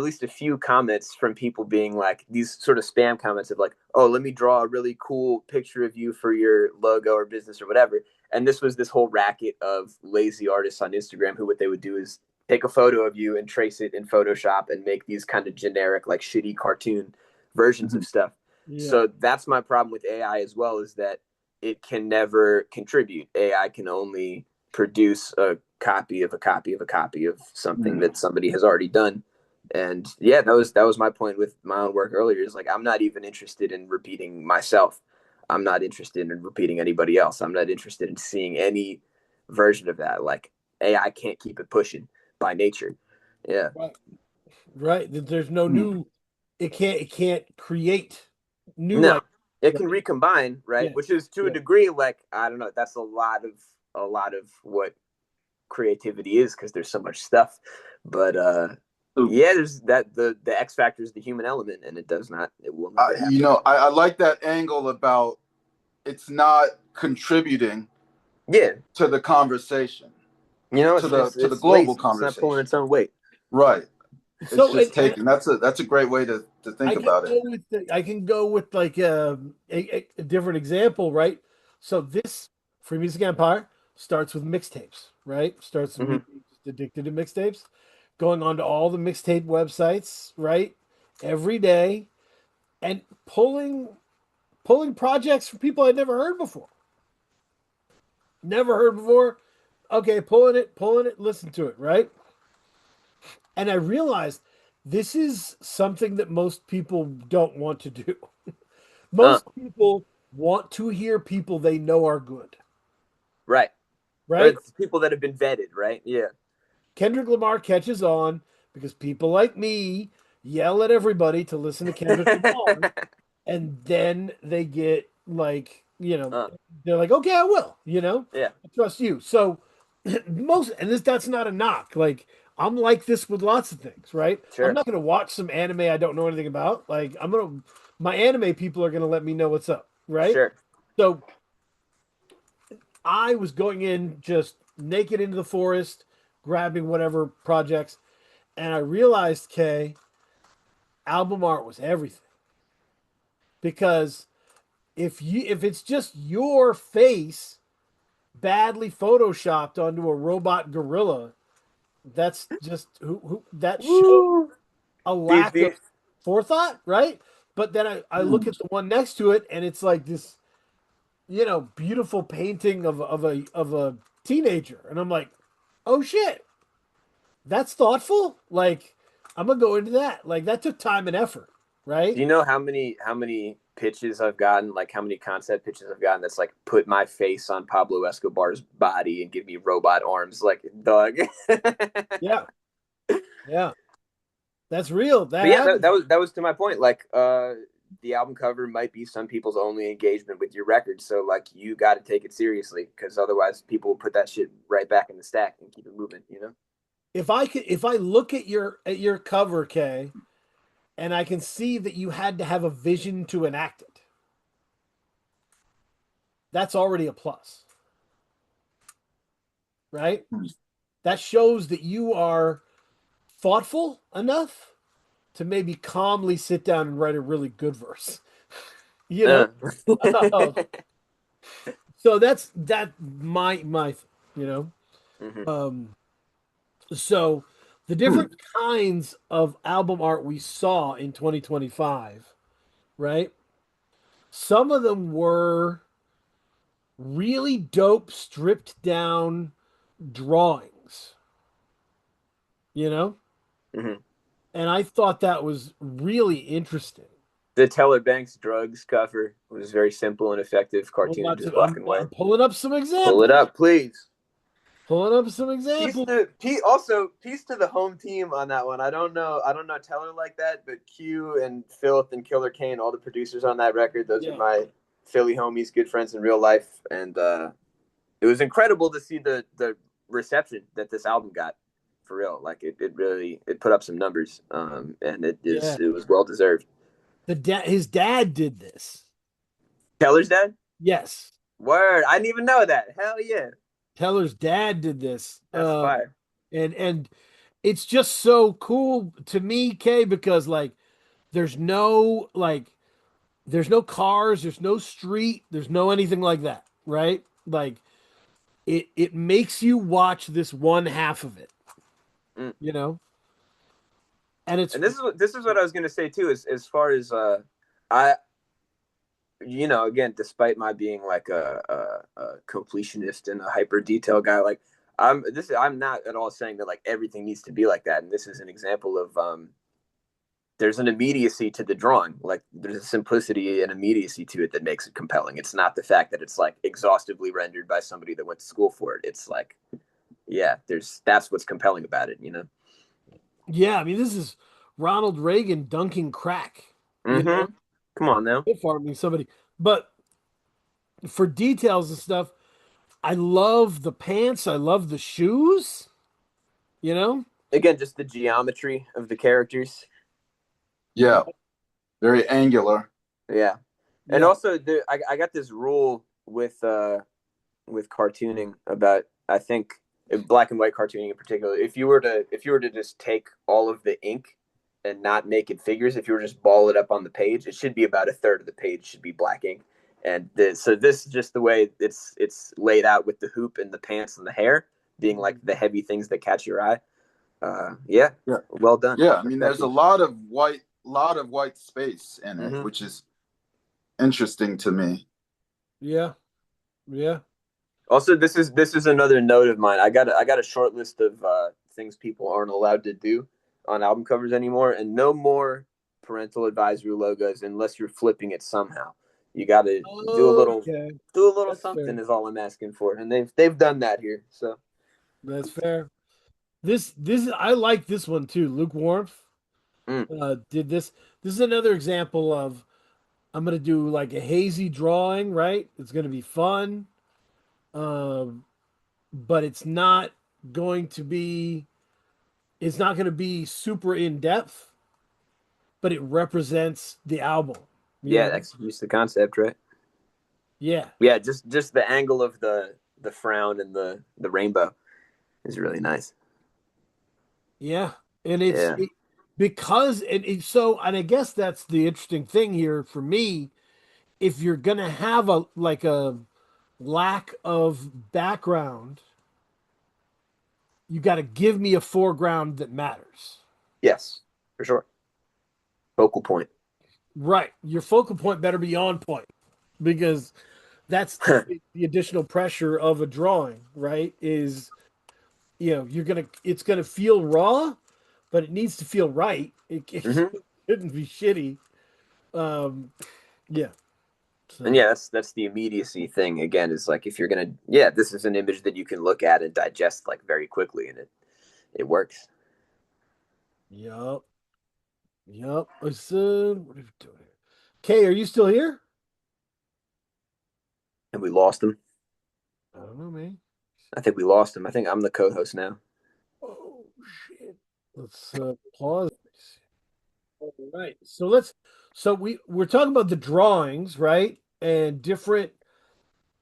least a few comments from people being like these sort of spam comments of like, oh, let me draw a really cool picture of you for your logo or business or whatever. And this was this whole racket of lazy artists on Instagram who what they would do is take a photo of you and trace it in Photoshop and make these kind of generic, like shitty cartoon versions of stuff. Yeah. So that's my problem with AI as well, is that it can never contribute. AI can only produce a copy of a copy of a copy of something that somebody has already done. And yeah, that was my point with my own work earlier, is like I'm not even interested in repeating myself. I'm not interested in repeating anybody else. I'm not interested in seeing any version of that. Like AI can't keep it pushing by nature. Yeah. Right. Right. There's no new. It can't create new. No. It can Right. recombine, right? Yeah. Which is to a Yeah. degree, like, I don't know, that's a lot of what creativity is, because there's so much stuff. But yeah, there's that the X factor is the human element, and it will never happen. I like that angle about it's not contributing Yeah, to the conversation, it's to the it's global lazy. It's not pulling conversation. its own weight. Right. It's So just and taking. That's a great way to think about it. I can go with like a different example, right? So this Free Music Empire starts with mixtapes, right? Starts with me Hmm. just addicted to mixtapes, going on to all the mixtape websites, right? Every day and pulling projects from people I'd never heard before. Never heard before. Okay, pulling it, listen to it, right? And I realized this is something that most people don't want to do. Uh, Most people want to hear people they know are good, right. Or right? it's people that have been vetted, right? Yeah. Kendrick Lamar catches on because people like me yell at everybody to listen to Kendrick Lamar, and then they get like, uh, they're like, okay, I will, yeah. I trust you. So that's not a knock. Like I'm like this with lots of things, right? I'm Sure. not gonna watch some anime I don't know anything about. Like my anime people are gonna let me know what's up, right? Sure. So I was going in just naked into the forest, grabbing whatever projects, and I realized, Kay, album art was everything. Because if it's just your face badly photoshopped onto a robot gorilla, that's just who that shows Woo. a Dude, lack of forethought, right? But then I look at the one next to it and it's like this, beautiful painting of a teenager. And I'm like, oh shit, that's thoughtful. Like, I'm gonna go into that. Like that took time and effort, do right? you know how many pitches I've gotten, like how many concept pitches I've gotten that's like put my face on Pablo Escobar's body and give me robot arms, like Doug. Yeah. Yeah. That's real. That But yeah, happens. that was to my point. Like, the album cover might be some people's only engagement with your record, so like you got to take it seriously, because otherwise people will put that shit right back in the stack and keep it moving. You know. If I look at your cover, Kay, and I can see that you had to have a vision to enact it, that's already a plus. Right? That shows that you are thoughtful enough to maybe calmly sit down and write a really good verse. You know? So that's my you know. Mm-hmm. So the different kinds of album art we saw in 2025, right? Some of them were really dope, stripped down drawings, you know? Mm-hmm. And I thought that was really interesting. The Teller Banks Drugs cover was very simple and effective, cartoon in just black and white. I'm pulling up some examples. Pull it up, please. Pulling up some examples. Peace to the home team on that one. I don't know Teller like that, but Q and Filth and Killer Kane, all the producers on that record, those are my Philly homies, good friends in real life, and it was incredible to see the reception that this album got, for real. Like it really put up some numbers, and it was well deserved. His dad did this. Teller's dad? Yes. Word. I didn't even know that. Hell yeah. Teller's dad did this. That's fire. And it's just so cool to me, Kay, because like there's no cars, there's no street, there's no anything like that, right? Like it makes you watch this one half of it. You know? And this is what I was gonna say too, as far as again, despite my being like a completionist and a hyper detail guy, like I'm not at all saying that like everything needs to be like that. And this is an example of there's an immediacy to the drawing. Like there's a simplicity and immediacy to it that makes it compelling. It's not the fact that it's like exhaustively rendered by somebody that went to school for it. It's like, yeah, that's what's compelling about it, you know? Yeah, I mean, this is Ronald Reagan dunking crack. You know? Come on now. Farming somebody. But for details and stuff, I love the pants. I love the shoes. You know? Again, just the geometry of the characters. Yeah. Very angular. Yeah. And also, I got this rule with cartooning about, I think, black and white cartooning in particular. If you were to just take all of the ink and not make it figures, if you were just ball it up on the page, it should be about a third of the page should be black ink. And so this is just the way it's laid out, with the hoop and the pants and the hair being like the heavy things that catch your eye. Yeah. Well done. Yeah, I mean, there's a lot of white space in it, which is interesting to me. Yeah. Also, this is another note of mine. I got a short list of things people aren't allowed to do on album covers anymore, and no more parental advisory logos unless you're flipping it somehow. You got to do a little That's something fair. Is all I'm asking for, and they've done that here. So that's fair. This I like this one too. Luke Warmth did this. This is another example of I'm gonna do like a hazy drawing, right? It's gonna be fun. But it's not going to be super in depth, but it represents the album. Yeah, that's just the concept, right? Yeah. Just the angle of the frown and the rainbow is really nice. Yeah, and because I guess that's the interesting thing here for me. If you're gonna have a lack of background, you got to give me a foreground that matters. Yes, for sure. Focal point. Right. Your focal point better be on point, because that's the additional pressure of a drawing, right? Is, it's going to feel raw, but it needs to feel right. It shouldn't be shitty. Yeah. And So, that's the immediacy thing again, is like if you're gonna, yeah, this is an image that you can look at and digest like very quickly, and it works. yup. Yup. Let's, what are we doing here? Kay, are you still here? And we lost him. I don't know, man. I think we lost him. I think I'm the co-host now. Oh shit. Let's pause. All right. So we're talking about the drawings, right? And different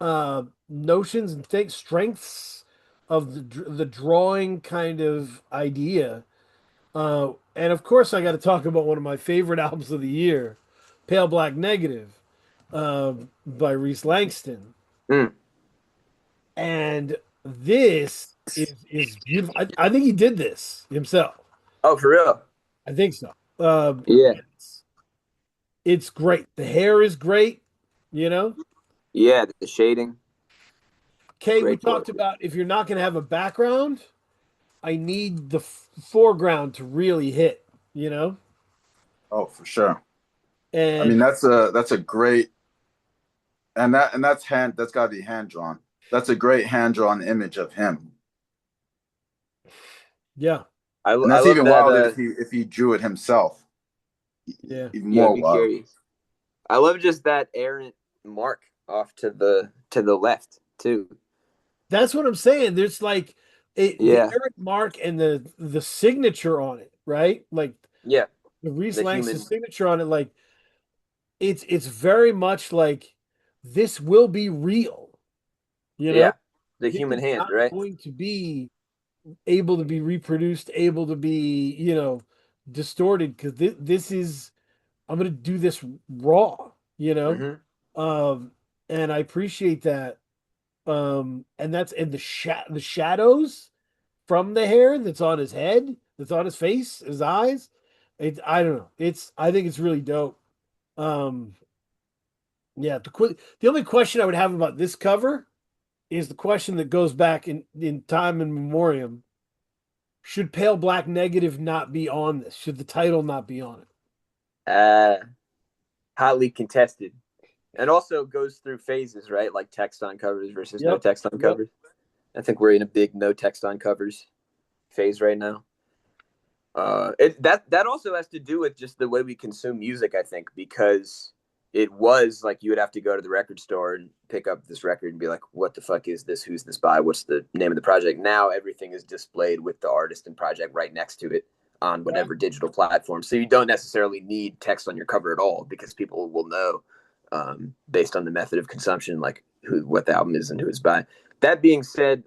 notions and things, strengths of the drawing kind of idea. And of course, I got to talk about one of my favorite albums of the year, Pale Black Negative, by Reese Langston. Mm. And this is beautiful. I think he did this himself. Oh, for real? I think so. Yeah, It's great. The hair is great, you know. yeah. The shading, Kay, we great talked quality. about if you're not going to have a background, I need the foreground to really hit, you know. Oh, for sure. I mean, And that's a great, that's got to be hand drawn. That's a great hand drawn image of him, yeah, and I that's love even that. wilder if he drew it himself. yeah. Even Yeah, more be wild. curious. I love just that errant mark off to the left too. That's what I'm saying. There's like the Yeah, Eric mark and the signature on it, right? Like yeah. the Reese The Langston human, signature on it. Like it's very much like this will be real, you know. yeah. The This human is hand, not right? going to be able to be reproduced, able to be, distorted because this is I'm gonna do this raw, you know. Mm-hmm. Um, and I appreciate that. And that's and the shadows from the hair that's on his head, that's on his face, his eyes. I don't know. I think it's really dope. Um, yeah, the only question I would have about this cover is the question that goes back in time and memoriam. Should Pale Black Negative not be on this? Should the title not be on it? Uh, Hotly contested, and also goes through phases, right? Like text on covers versus no Yep. text on Yep. covers. I think we're in a big no text on covers phase right now. That also has to do with just the way we consume music, I think, because it was like you would have to go to the record store and pick up this record and be like, what the fuck is this? Who's this by? What's the name of the project? Now everything is displayed with the artist and project right next to it on whatever digital platform. So you don't necessarily need text on your cover at all because people will know, based on the method of consumption, like what the album is and who it's by. That being said,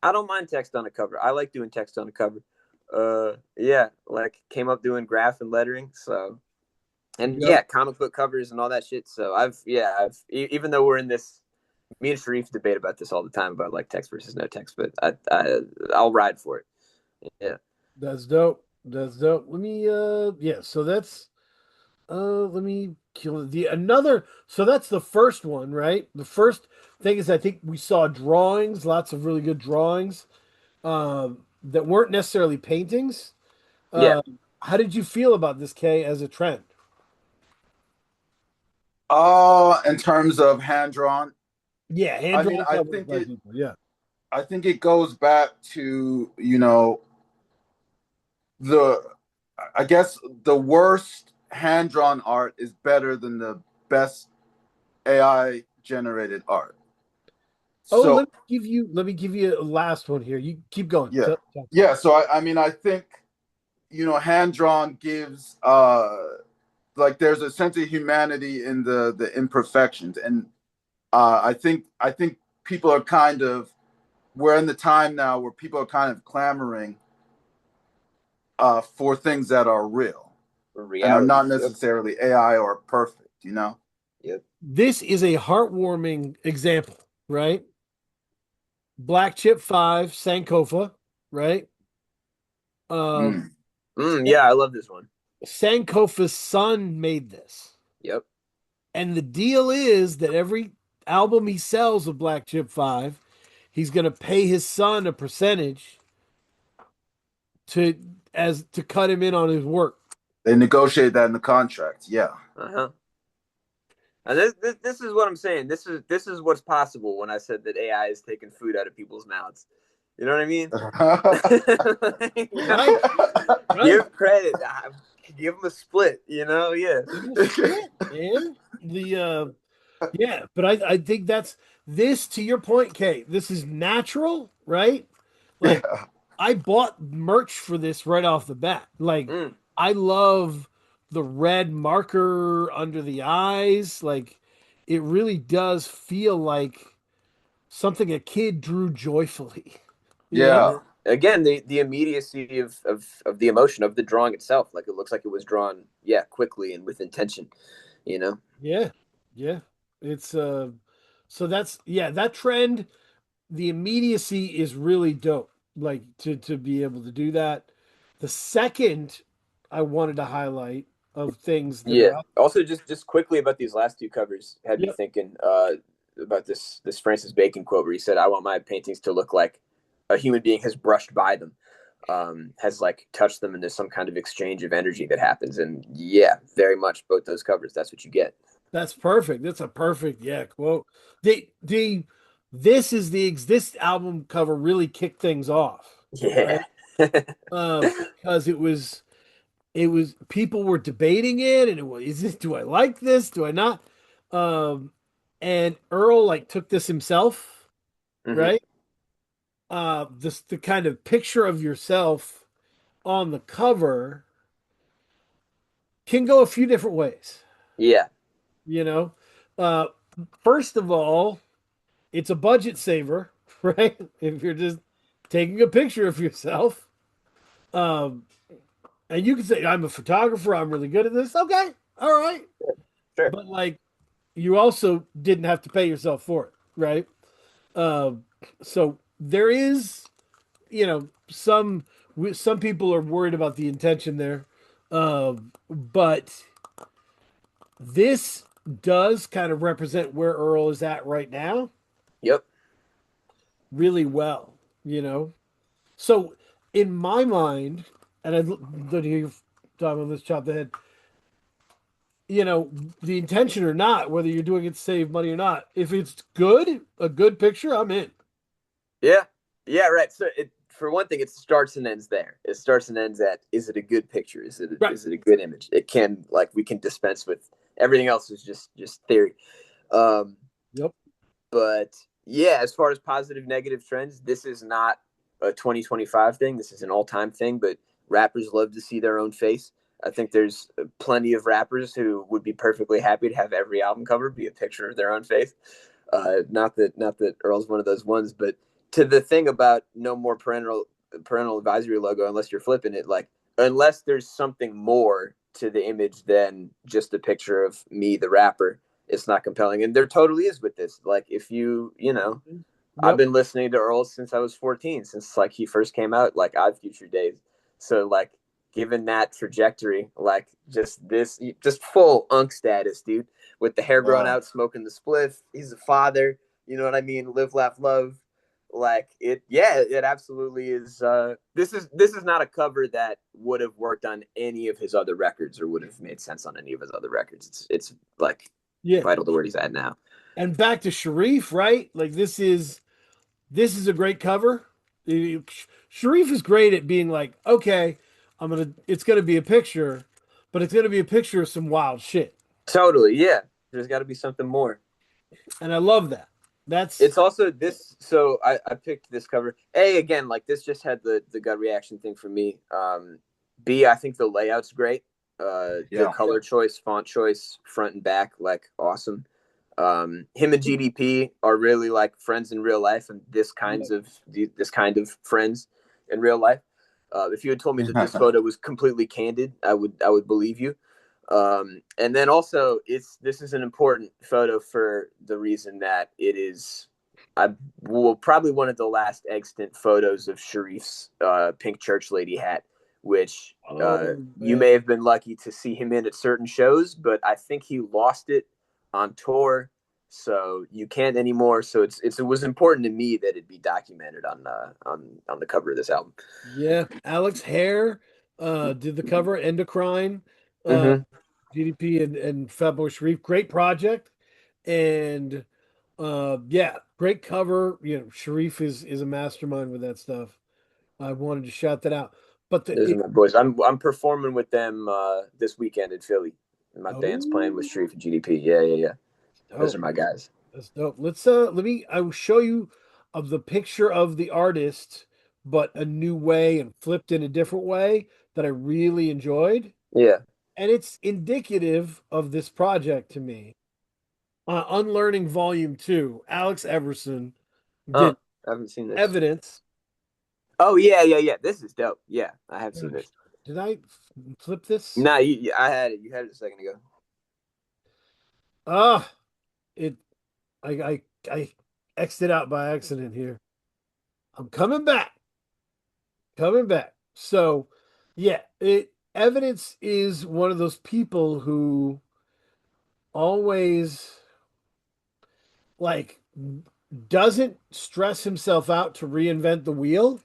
I don't mind text on a cover. I like doing text on a cover. Yeah, like came up doing graph and lettering, so and Yep. yeah, comic book covers and all that shit. So I've even though we're in this, me and Sharif debate about this all the time about like text versus no text, but I'll ride for it. Yeah, That's dope. That's dope. Let me yeah, so that's let me kill the another so that's the first one, right? The first thing is I think we saw drawings, lots of really good drawings, that weren't necessarily paintings. yeah. How did you feel about this, Kay, as a trend? In terms of hand drawn, Yeah, hand I mean, drawn covers by people. Yeah. I think it goes back to, the, I guess the worst hand drawn art is better than the best AI generated art. Oh, So let me give you a last one here. You keep going. yeah, Talk. yeah. So I mean, I think hand drawn gives like there's a sense of humanity in the imperfections, and I think people are kind of we're in the time now where people are kind of clamoring for things that are real and are Reality. not Yep. necessarily AI or perfect, you know? Yep. This is a heartwarming example, right? Black Chip 5, Sankofa, right? Um, Mm. Yeah, I love this one. Sankofa's son made this. Yep. And the deal is that every album he sells of Black Chip 5, he's going to pay his son a percentage to to cut him in on his work. They negotiate that in the contract. Yeah. Uh huh. And this is what I'm saying. This is what's possible when I said that AI is taking food out of people's mouths. You know what I mean? Right, right. Give credit. Give them a split. You know? Yeah. Give them a split, man. Yeah, but I think that's this to your point, Kate. This is natural, right? Like Yeah. I bought merch for this right off the bat. Like Mm. I love the red marker under the eyes. Like it really does feel like something a kid drew joyfully. You know? Yeah. Mm-hmm. Again, the immediacy of the emotion of the drawing itself. Like it looks like it was drawn, yeah, quickly and with intention. You know? Yeah. Yeah. It's so that's yeah, that trend, the immediacy is really dope. Like to be able to do that. The second I wanted to highlight of things that Yeah. are out. Also, just quickly about these last two covers, had me Yep. thinking about this Francis Bacon quote where he said, "I want my paintings to look like a human being has brushed by them, has like touched them, and there's some kind of exchange of energy that happens." And yeah, very much both those covers. That's what you get. That's perfect. That's a perfect, yeah, quote. The this is this album cover really kicked things off, Yeah. right? Because it was people were debating it, and it was, is it, do I like this? Do I not? Um, and Earl like took this himself, Hmm. right? This the kind of picture of yourself on the cover can go a few different ways, Yeah. you know. Uh, first of all, it's a budget saver, right? If you're just taking a picture of yourself, um, and you can say, "I'm a photographer. I'm really good at this." Okay, all right, Sure. but like, you also didn't have to pay yourself for it, right? Um, so there is, some people are worried about the intention there, but this does kind of represent where Earl is at right now Yep. really well, you know. So in my mind, and I'd love to hear you talk on this, chop the head. The intention or not, whether you're doing it to save money or not, if it's good, a good picture, I'm in. Yeah. Yeah. Right. So for one thing, it starts and ends there. It starts and ends at, is it a good picture? Right. Is it a good image? It can, like, we can dispense with everything else is just theory. Um, Yep. but yeah, as far as positive, negative trends, this is not a 2025 thing. This is an all time thing, but rappers love to see their own face. I think there's plenty of rappers who would be perfectly happy to have every album cover be a picture of their own face. Not that Earl's one of those ones, but to the thing about no more parental advisory logo unless you're flipping it, like unless there's something more to the image than just a picture of me, the rapper, it's not compelling. And there totally is with this. Like if I've Yep. been listening to Earl since I was 14, since like he first came out, like Odd Future Days. So like given that trajectory, like just full unk status, dude, with the hair grown Yeah. out, smoking the spliff. He's a father. You know what I mean? Live, laugh, love. Like it, yeah, it absolutely is. This is not a cover that would have worked on any of his other records or would have made sense on any of his other records. It's like Yeah. vital to where he's at now. And back to Sharif, right? Like this is a great cover. Sharif is great at being like, okay, it's gonna be a picture, but it's gonna be a picture of some wild shit. Totally, yeah. There's got to be something more. And I love that. That's It's also this. So I picked this cover. A, again, like this just had the gut reaction thing for me. B, I think the layout's great. The Yeah. color choice, font choice, front and back, like awesome. Him and GDP are really like friends in real life, and this kind of friends in real life. If you had told me that this photo was completely candid, I would believe you. And then also, this is an important photo for the reason that it is, probably one of the last extant photos of Sharif's pink church lady hat, which oh you man. may have been lucky to see him in at certain shows, but I think he lost it on tour, so you can't anymore. So it was important to me that it be documented on the cover of this album. Yeah. Alex Hare did the cover, Endocrine, uh Mm-hmm. GDP and Fatboy Sharif. Great project. And yeah, great cover. You know, Sharif is a mastermind with that stuff. I wanted to shout that out. But Those are my boys. I'm performing with them this weekend in Philly. My band's playing with Sharif and GDP. Yeah. Those are my guys. That's dope. I will show you of the picture of the artist, but a new way and flipped in a different way that I really enjoyed. Yeah. And it's indicative of this project to me. Unlearning Volume 2, Alex Everson did I haven't seen this. Evidence. Oh yeah. This is dope. Yeah, I have seen this. Did I flip this? Nah, I had it. You had it a second ago. I X'd it out by accident here. I'm coming back. So, yeah, Evidence is one of those people who always like doesn't stress himself out to reinvent the wheel,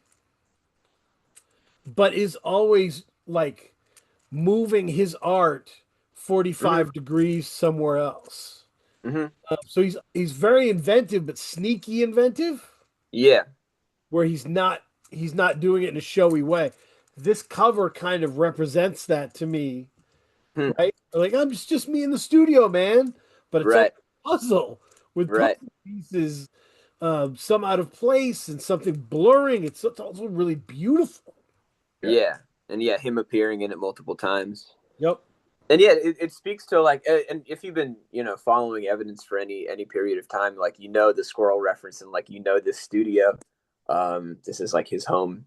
but is always like moving his art 45 degrees somewhere else. So he's very inventive, but sneaky inventive. Yeah, where he's not doing it in a showy way. This cover kind of represents that to me, right? Like I'm just me in the studio, man. But it's like a puzzle with puzzle pieces, some out of place and something blurring. It's also really beautiful. Yeah, and yeah, him appearing in it multiple times. Yep. And yeah, it speaks to like, and if you've been following Evidence for any period of time, like the squirrel reference and like this studio. This is like his home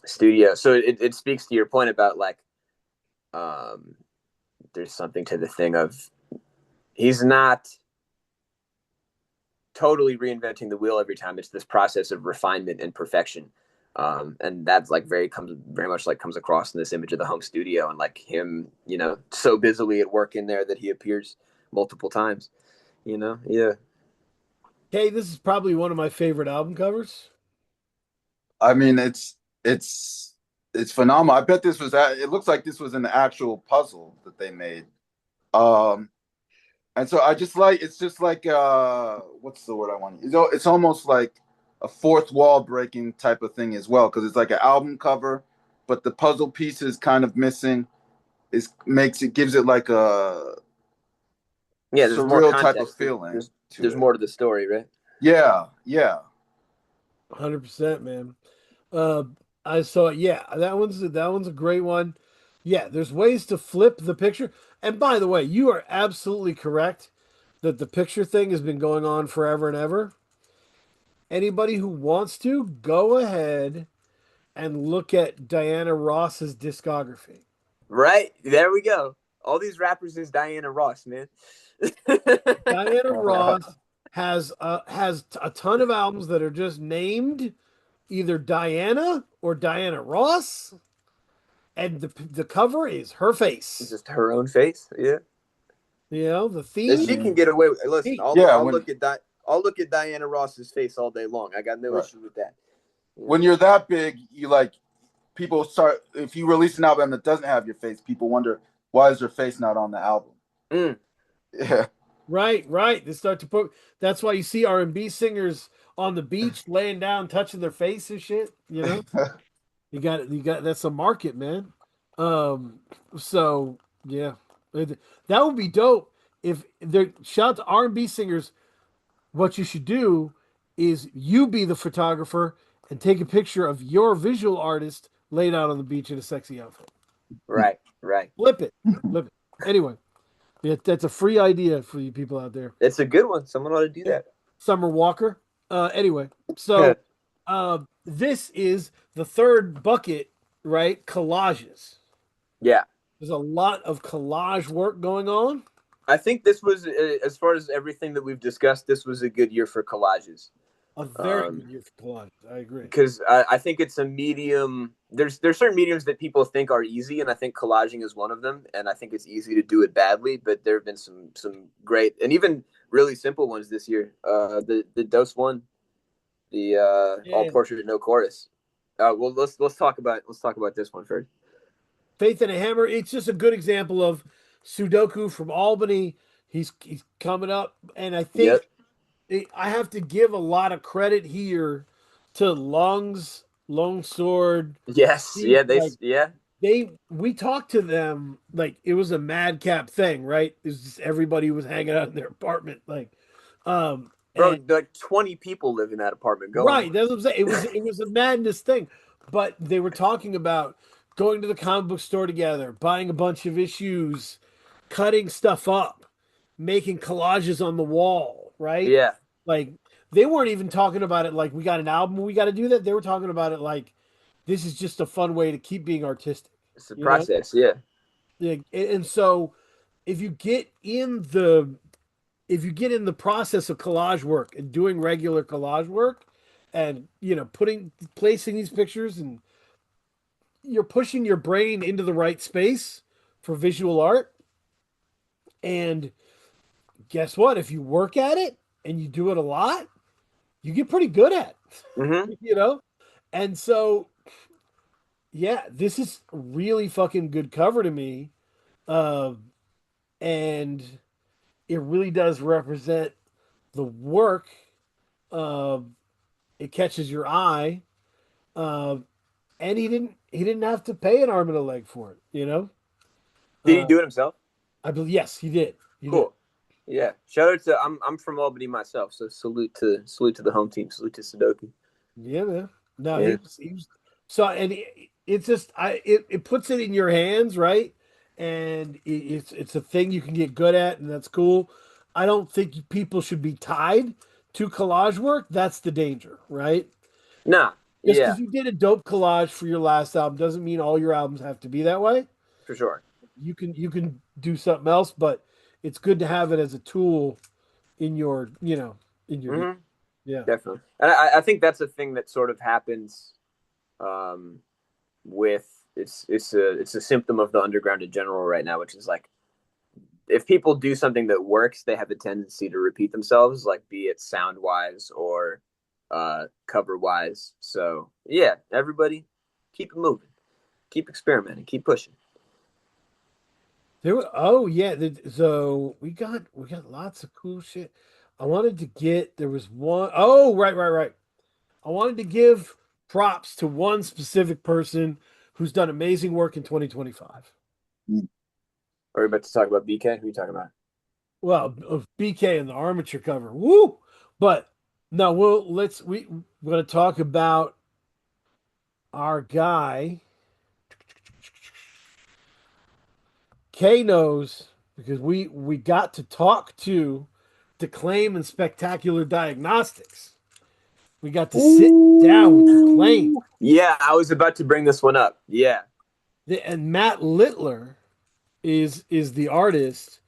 studio, so it speaks to your point about like there's something to the thing of he's not totally reinventing the wheel every time. It's this process of refinement and perfection, and that's like very much like comes across in this image of the home studio and like him so busily at work in there that he appears multiple times. Yeah. Hey, this is probably one of my favorite album covers. I mean, it's phenomenal. I bet this was it looks like this was an actual puzzle that they made. And so I just like it's just like what's the word I want? It's almost like a fourth wall breaking type of thing as well, because it's like an album cover, but the puzzle piece is kind of missing. Gives it like a there's surreal more type of feeling. There's more to the story, right? Yeah. 100%, man. I saw it. Yeah, that one's a great one. Yeah, there's ways to flip the picture. And by the way, you are absolutely correct that the picture thing has been going on forever and ever. Anybody who wants to, go ahead and look at Diana Ross's discography. Right, there we go. All these rappers is Diana Ross, man. Diana Ross has a ton of albums that are just named either Diana or Diana Ross, and the cover is her face. It's just her own face, yeah. The theme. And she can get away with. Listen, I'll look at Diana Ross's face all day long. I got no issue with that. When you're that big, you like people start. If you release an album that doesn't have your face, people wonder why is your face not on the album. Yeah. Right. They start to put. That's why you see R&B singers on the beach laying down, touching their face and shit. You got. That's a market, man. So yeah, that would be dope. If they're shout out to R&B singers, what you should do is you be the photographer and take a picture of your visual artist laid out on the beach in a sexy outfit. Right. Flip it. Anyway. Yeah, that's a free idea for you people out there. It's a good one. Someone ought to do that. Summer Walker. Anyway, so this is the third bucket, right? Collages. Yeah. There's a lot of collage work going on. I think this was, as far as everything that we've discussed, this was a good year for collages. A very good year for collage. I agree. Because I think it's a medium. There's certain mediums that people think are easy, and I think collaging is one of them. And I think it's easy to do it badly, but there have been some great and even really simple ones this year. The Dose one, all portrait no chorus. Well, let's talk about this one first. Faith and a Hammer. It's just a good example of Sudoku from Albany He's coming up, and I Yep. think I have to give a lot of credit here to Lungs, Longsword. Yes. He, Yeah. like Yeah. we talked to them like it was a madcap thing, right? It was just everybody was hanging out in their apartment, like, Bro, and like 20 people live in that apartment. Go on. right. That's what I'm saying. It was a madness thing, but they were talking about going to the comic book store together, buying a bunch of issues, cutting stuff up, making collages on the wall, right? Yeah. Like they weren't even talking about it like we got an album, we got to do that. They were talking about it like this is just a fun way to keep being artistic, It's a you know? process. Yeah. Yeah, and so if you get in the process of collage work and doing regular collage work and placing these pictures, and you're pushing your brain into the right space for visual art, and guess what, if you work at it and you do it a lot, you get pretty good at Mm-hmm. it, and so yeah, this is really fucking good cover to me. And it really does represent the work. uh, it catches your eye. uh, and he didn't have to pay an arm and a leg for it. Did he uh, do it himself? I believe, yes, he did. Cool. Yeah. Shout out to I'm from Albany myself, so salute to the home team. Salute to Sudoku. Yeah, man. No, Yeah. he was so, and it's just it puts it in your hands, right? And it's a thing you can get good at, and that's cool. I don't think people should be tied to collage work. That's the danger, right? Nah. Just Yeah, because you did a dope collage for your last album doesn't mean all your albums have to be that way. for sure. You can do something else, but it's good to have it as a tool in your in your Mm-hmm. yeah. Definitely. And I think that's a thing that sort of happens um, with it's a symptom of the underground in general right now, which is like if people do something that works, they have a tendency to repeat themselves, like be it sound wise or cover wise. So yeah, everybody keep it moving, keep experimenting, keep pushing. Oh yeah, so we got lots of cool shit. I wanted to get there was one oh right. I wanted to give props to one specific person who's done amazing work in 2025. Are we about to talk about BK? Who are you talking about? Well, of BK and the armature cover. Woo! But no, we're going to talk about our guy. Kay knows because we got to talk to Declaim and Spectacular Diagnostics. We got to sit down with Declaim. Yeah, I was about to bring this one up. Yeah, And Matt Littler is the artist.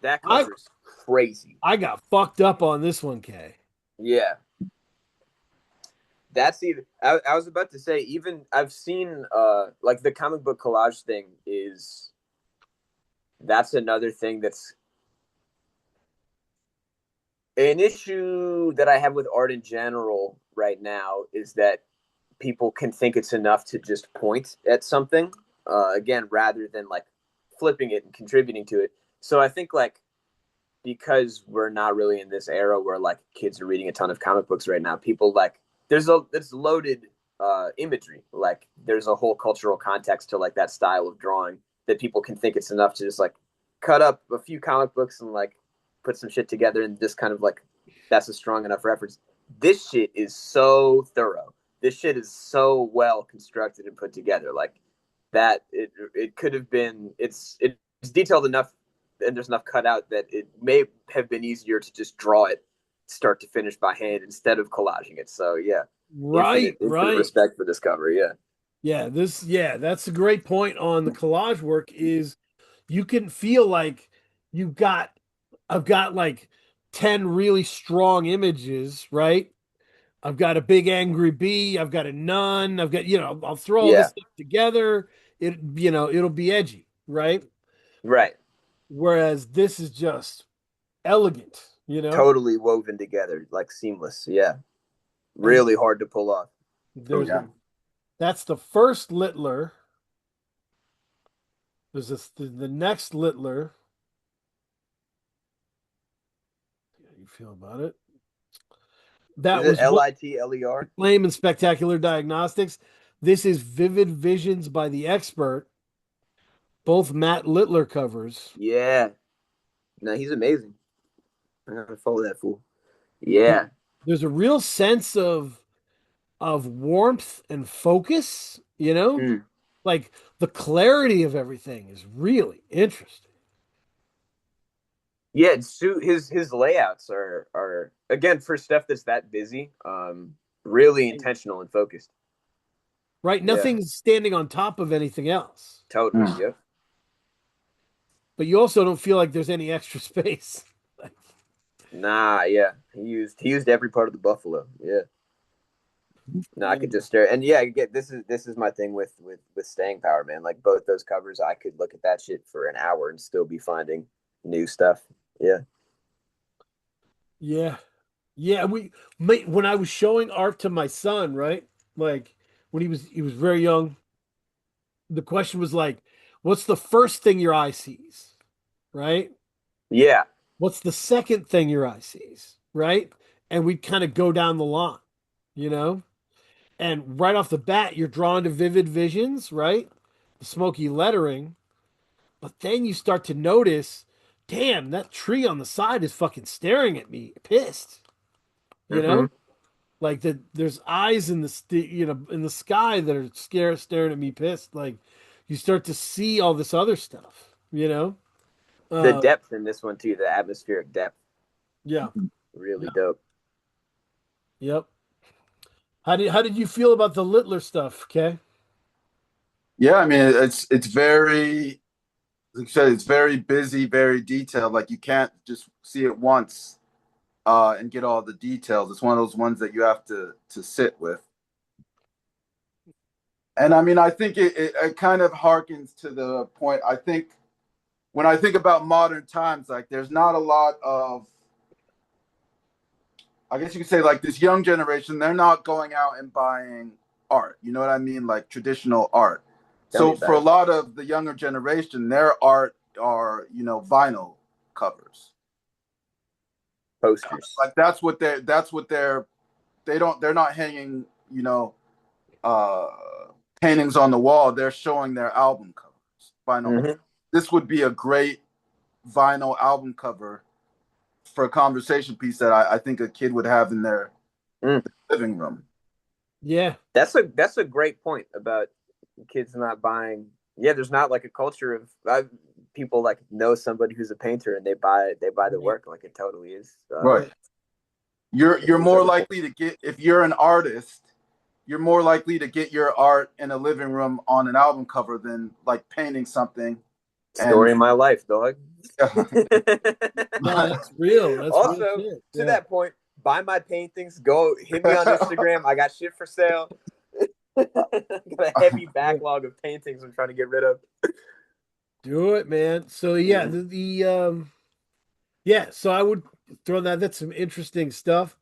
that I cover's crazy. I got fucked up on this one, Kay. Yeah, that's even. I was about to say even I've seen like the comic book collage thing is that's another thing that's an issue that I have with art in general right now is that people can think it's enough to just point at something again rather than like flipping it and contributing to it. So I think like because we're not really in this era where like kids are reading a ton of comic books right now, people like there's loaded imagery, like there's a whole cultural context to like that style of drawing that people can think it's enough to just like cut up a few comic books and like put some shit together and just kind of like that's a strong enough reference. This shit is so thorough. This shit is so well constructed and put together. Like that, it could have been. It's detailed enough, and there's enough cut out that it may have been easier to just draw it start to finish by hand instead of collaging it. So yeah, infinite Right. respect for this cover. Yeah, That's a great point on the collage work is you can feel like you've got I've got like 10 really strong images, right? I've got a big angry bee, I've got a nun, I've got, I'll throw all this yeah, stuff together. It'll be edgy, right? right. Whereas this is just elegant. Totally woven together, like seamless. Yeah, And really hard to pull off. Oh there's yeah. that's the first Littler. There's the next Littler. feel about it? That Is it was what LITLER? Flame and Spectacular Diagnostics. This is Vivid Visions by the Expert. Both Matt Littler covers. Yeah. No, he's amazing. I gotta follow that fool. Yeah. There's a real sense of warmth and focus, you know? Mm. Like the clarity of everything is really interesting. Yeah, his layouts are again for stuff that's that busy, really intentional and focused. Right? Yeah. Nothing's standing on top of anything else. Totally. Mm. Yep. But you also don't feel like there's any extra space. Nah, yeah. He used every part of the buffalo. Yeah. No, I could just stare. And yeah, this is my thing with staying power, man. Like both those covers, I could look at that shit for an hour and still be finding new stuff. Yeah. Yeah. Yeah, when I was showing art to my son, right? Like when he was very young, the question was like, what's the first thing your eye sees? Right? Yeah. What's the second thing your eye sees? Right? And we kind of go down the line, you know? And right off the bat, you're drawn to vivid visions, right? The smoky lettering. But then you start to notice, damn, that tree on the side is fucking staring at me, pissed. You know? Like there's eyes in in the sky that are staring at me, pissed. Like you start to see all this other stuff. You know, The depth in this one too, the atmospheric depth, yeah, really yeah. dope. Yep. How did you feel about the Littler stuff, Kay? Yeah, I mean, it's very, like I said, it's very busy, very detailed. Like you can't just see it once and get all the details. It's one of those ones that you have to sit with. And I mean, I think it kind of harkens to the point. I think when I think about modern times, like there's not a lot of, I guess you could say, like this young generation, they're not going out and buying art. You know what I mean? Like traditional art. So for a lot of the younger generation, their art are, vinyl covers, Posters. like they're not hanging, uh paintings on the wall. They're showing their album covers, vinyl. This would be a great vinyl album cover for a conversation piece that I think a kid would have in their living room. Yeah, that's a great point about kids not buying. Yeah, there's not like a culture of people like know somebody who's a painter and they buy the work. Like it totally is. Right. You're more likely to get, if you're an artist, you're more likely to get your art in a living room on an album cover than like painting something. Story of my life, dog. no, that's real. That's also real shit. To that point, buy my paintings. Go hit me on Instagram. I got shit for sale. Got a heavy backlog of paintings I'm trying to get rid of. Do it, man. So yeah, yeah. So I would throw that. That's some interesting stuff.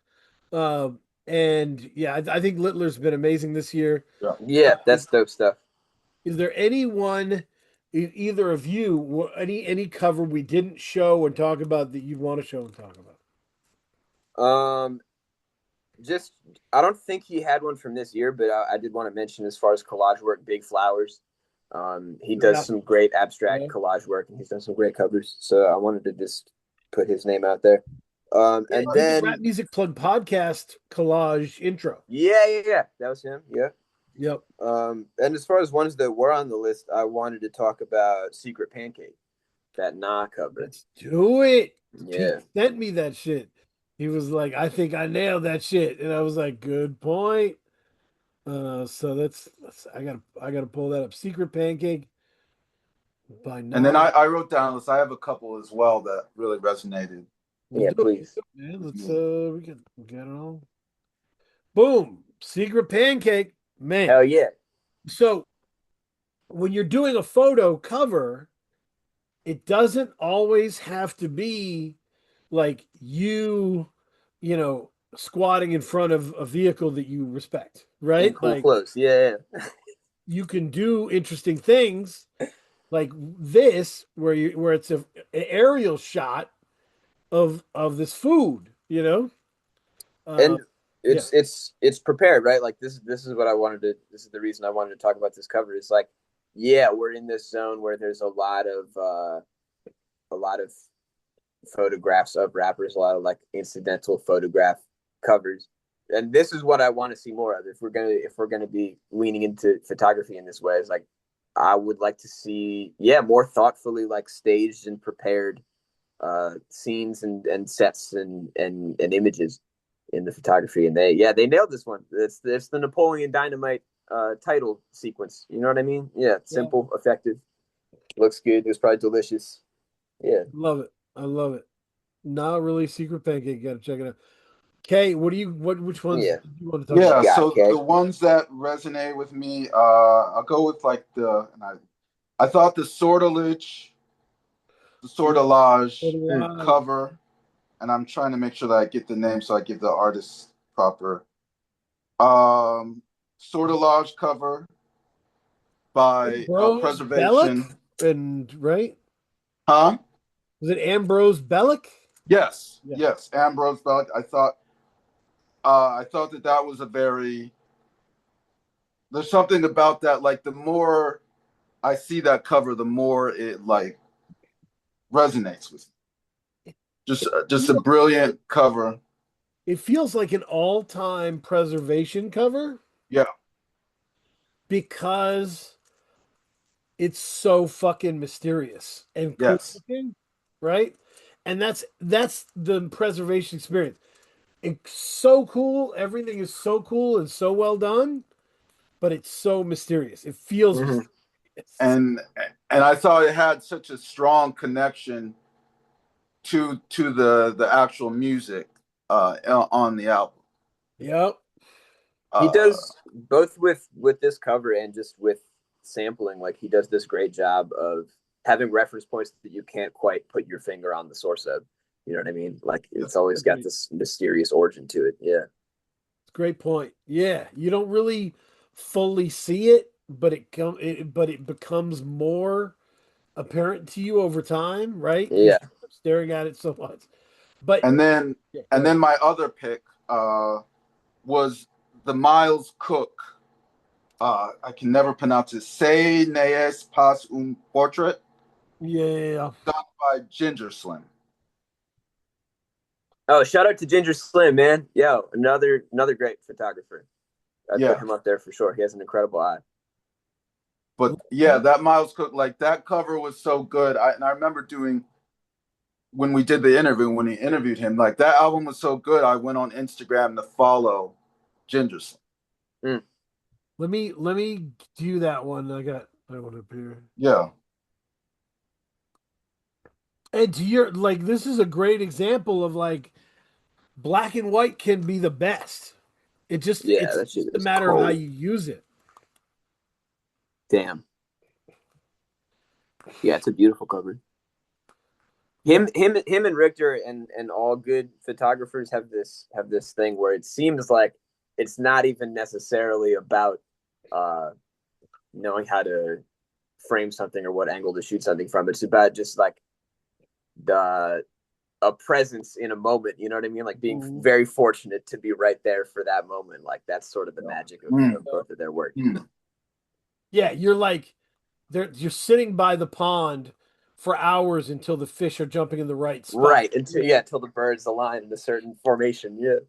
And yeah, I think Littler's been amazing this year. Yeah, that's dope stuff. Is there anyone, either of you, any cover we didn't show and talk about that you'd want to show and talk about? Just I don't think he had one from this year, but I did want to mention as far as collage work, Big Flowers. He does some great abstract collage work, and he's done some great covers. So I wanted to just put his name out there. And then Rap Music Plug podcast collage intro. Yeah, that was him. Yeah. Yep. And as far as ones that were on the list, I wanted to talk about Secret Pancake, that Nah cover. Let's do it. Yeah. He sent me that shit. He was like, I think I nailed that shit. And I was like, good point. So that's I gotta pull that up. Secret Pancake by Nah. And then I wrote down this. I have a couple as well that really resonated. Yeah, please. Man, let's we can get it all. Boom. Secret Pancake. Man. Hell yeah. So when you're doing a photo cover, it doesn't always have to be like you know, squatting in front of a vehicle that you respect, right? Cool like clothes. Yeah. You can do interesting things like this, where it's an aerial shot of this food, you know. And Yeah. it's prepared, right? Like this is what I wanted to. This is the reason I wanted to talk about this cover. It's like, yeah, we're in this zone where there's a lot of photographs of rappers, a lot of like incidental photograph covers, and this is what I want to see more of. If we're gonna be leaning into photography in this way, it's like I would like to see, yeah, more thoughtfully like staged and prepared scenes and sets and images in the photography. And they nailed this one. It's the Napoleon Dynamite title sequence. You know what I mean? Yeah, simple, effective, looks good. It was probably delicious. Yeah, Love it. I love it. Not really secret pancake. Gotta check it out. Kay, which ones yeah. do you want to talk Yeah, about? so Okay. the ones that resonate with me, I'll go with like I thought the sortilege, the sortilage cover, and I'm trying to make sure that I get the name so I give the artist proper. Sortilege cover by Ambrose Bellick, Preservation. and right? Huh? Was it Ambrose Bellick? Yes, Yeah. yes, Ambrose Bellick. I thought that was a very. There's something about that. Like the more I see that cover, the more it like resonates with me. Just a brilliant cover. It feels like an all-time preservation cover Yeah. because it's so fucking mysterious and cool Yes. looking, right? And that's the preservation experience. It's so cool. Everything is so cool and so well done, but it's so mysterious. It feels Mm-hmm. mysterious. And I thought it had such a strong connection to the actual music on the album. Yep. He Uh, does both with this cover and just with sampling. Like he does this great job of having reference points that you can't quite put your finger on the source of. You know what I mean? Like it's always got this mysterious origin to it. Yeah. Great point. Yeah, you don't really fully see it, but it becomes more apparent to you over time, right? Because Yeah. you're staring at it so much. But and then yeah, and then my other pick was the Miles Cook. I can never pronounce it. Se nees pas un portrait yeah, by Ginger Slim. Oh, shout out to Ginger Slim, man. Yo, another great photographer. I'd put him up there for sure. He has an incredible eye. But yeah, that Miles Cook, like that cover was so good. And I remember doing when we did the interview, when he interviewed him, like that album was so good. I went on Instagram to follow Ginger Slim. Mm. let me do that one. I got that one up here. Yeah. And to your like, this is a great example of like black and white can be the best. Yeah, It's that shit just a is matter of how cold. you use it. Damn. Yeah, it's a beautiful cover. Him and Richter and all good photographers have this thing where it seems like it's not even necessarily about knowing how to frame something or what angle to shoot something from. It's about just like the a presence in a moment. You know what I mean? Like being very fortunate to be right there for that moment. Like that's sort of the magic of both of their work. Yeah, you're like you're sitting by the pond for hours until the fish are jumping in the right spot. Right. Until the birds align in a certain formation. Yeah.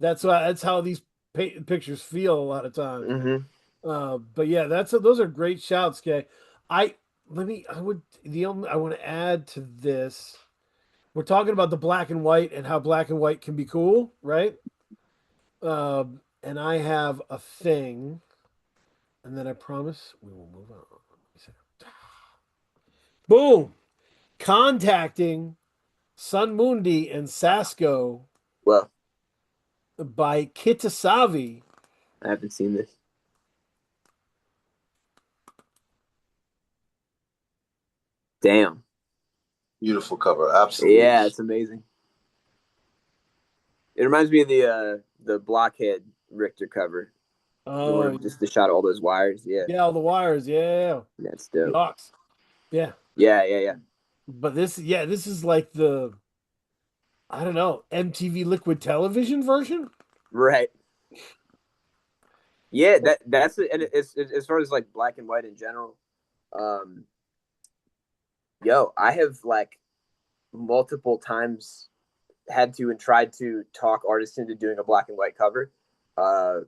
That's how these pictures feel a lot of times. Mm-hmm. But yeah, those are great shouts, Kay. I want to add to this. We're talking about the black and white and how black and white can be cool, right? And I have a thing, and then I promise we will move on. Boom! Contacting Sun Mundi and Sasko Well, by Kitasavi. I haven't seen this. Damn. Beautiful cover, absolutely. Yeah, it's amazing. It reminds me of the Blockhead Richter cover. Oh, just the shot of all those wires. Yeah. Yeah, all the wires. Yeah. That's dope. Yawks. Yeah. Yeah. But this is like the I don't know, MTV Liquid Television version. Right. Yeah, that's it. And it's as far as like black and white in general. Um, I have like multiple times had to and tried to talk artists into doing a black and white cover, uh,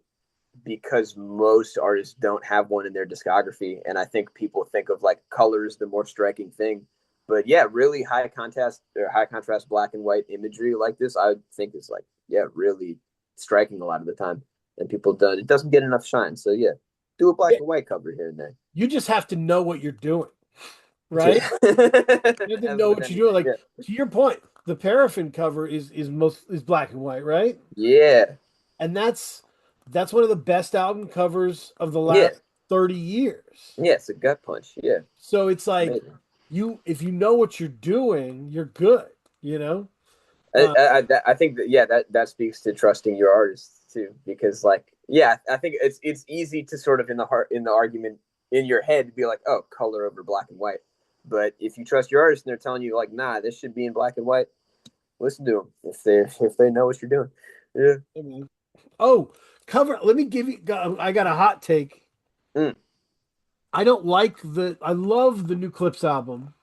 because most artists don't have one in their discography, and I think people think of like colors the more striking thing. But yeah, really high contrast black and white imagery like this, I think is like really striking a lot of the time, and people don't it doesn't get enough shine. So yeah, do a black Yeah, and white cover here and there. you just have to know what you're doing, right? Yeah. You have to As know with what you're doing. anything, Like to your point, the Paraffin cover is black and white, right? yeah, And that's one of the best album covers of the yeah, last 30 years. yeah. It's a gut punch. Yeah, So it's like amazing. if you know what you're doing, you're good, you know? I, Uh, I think that that speaks to trusting your artists too, because like I think it's easy to sort of in the argument in your head be like, oh, color over black and white, but if you trust your artist and they're telling you like, nah, this should be in black and white, listen to them if they know what you're doing. Yeah. I mean, oh, cover. Let me give you. I got a hot take. Mm. I love the new Clips album,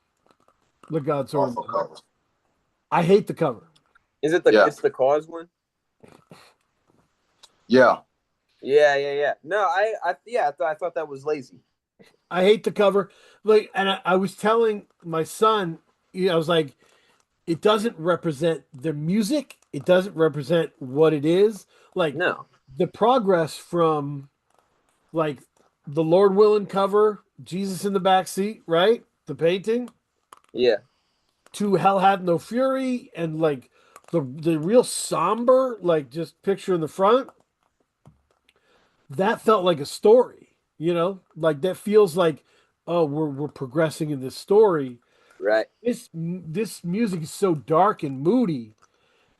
The God's Order. Awful cover. I hate the cover. Is it Yeah. it's the cause one? Yeah. Yeah. No, I thought that was lazy. I hate the cover. Like, and I was telling my son, I was like, it doesn't represent the music. It doesn't represent what it is. Like No. the progress from like the Lord Willing cover, Jesus in the back seat, right? The painting Yeah. to Hell Hath No Fury, and like the real somber, like just picture in the front. That felt like a story, like that feels like, oh, we're progressing in this story. Right. This music is so dark and moody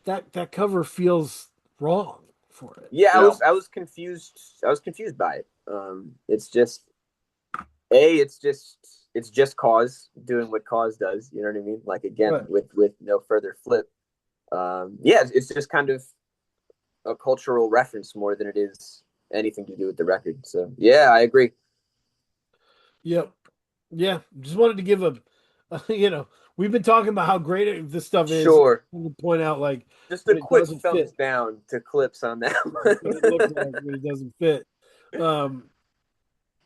that cover feels wrong for it. Yeah, Yeah. I was confused. I was confused by it. It's just it's just cause doing what cause does. You know what I mean? Like again, Right. with no further flip. Yeah, it's just kind of a cultural reference more than it is anything to do with the record. So yeah, I agree. Yep. Yeah. Just wanted to give we've been talking about how great this stuff is. Sure. To point out like Just a when it quick doesn't thumbs fit, down to Clips on that what it looks like one. when it doesn't fit. Um,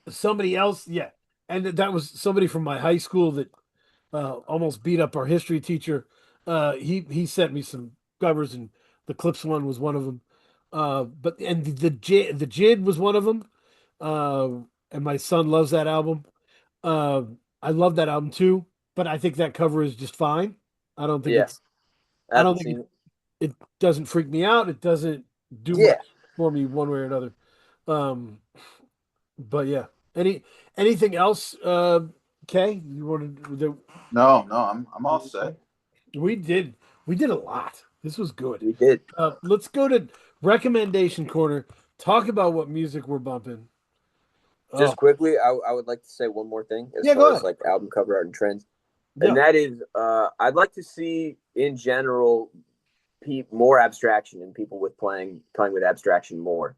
Somebody else, yeah, and that was somebody from my high school that almost beat up our history teacher. He sent me some covers, and the Clips one was one of them. But and the Jid was one of them. Uh, and my son loves that album. Uh, I love that album too, but I think that cover is just fine. I don't think Yeah, it's. I I don't haven't think seen it. it doesn't freak me out. It doesn't do Yeah. much for me one way or another. Um, but yeah, anything else? Kay, you wanted No, I'm all set. we did we did a lot. This was good. We did. Let's go to recommendation corner. Talk about what music we're bumping. Oh Just quickly, I would like to say one more thing as yeah, go far as ahead. like album cover art and trends, and Yeah, that is, I'd like to see in general more abstraction and people with playing with abstraction more,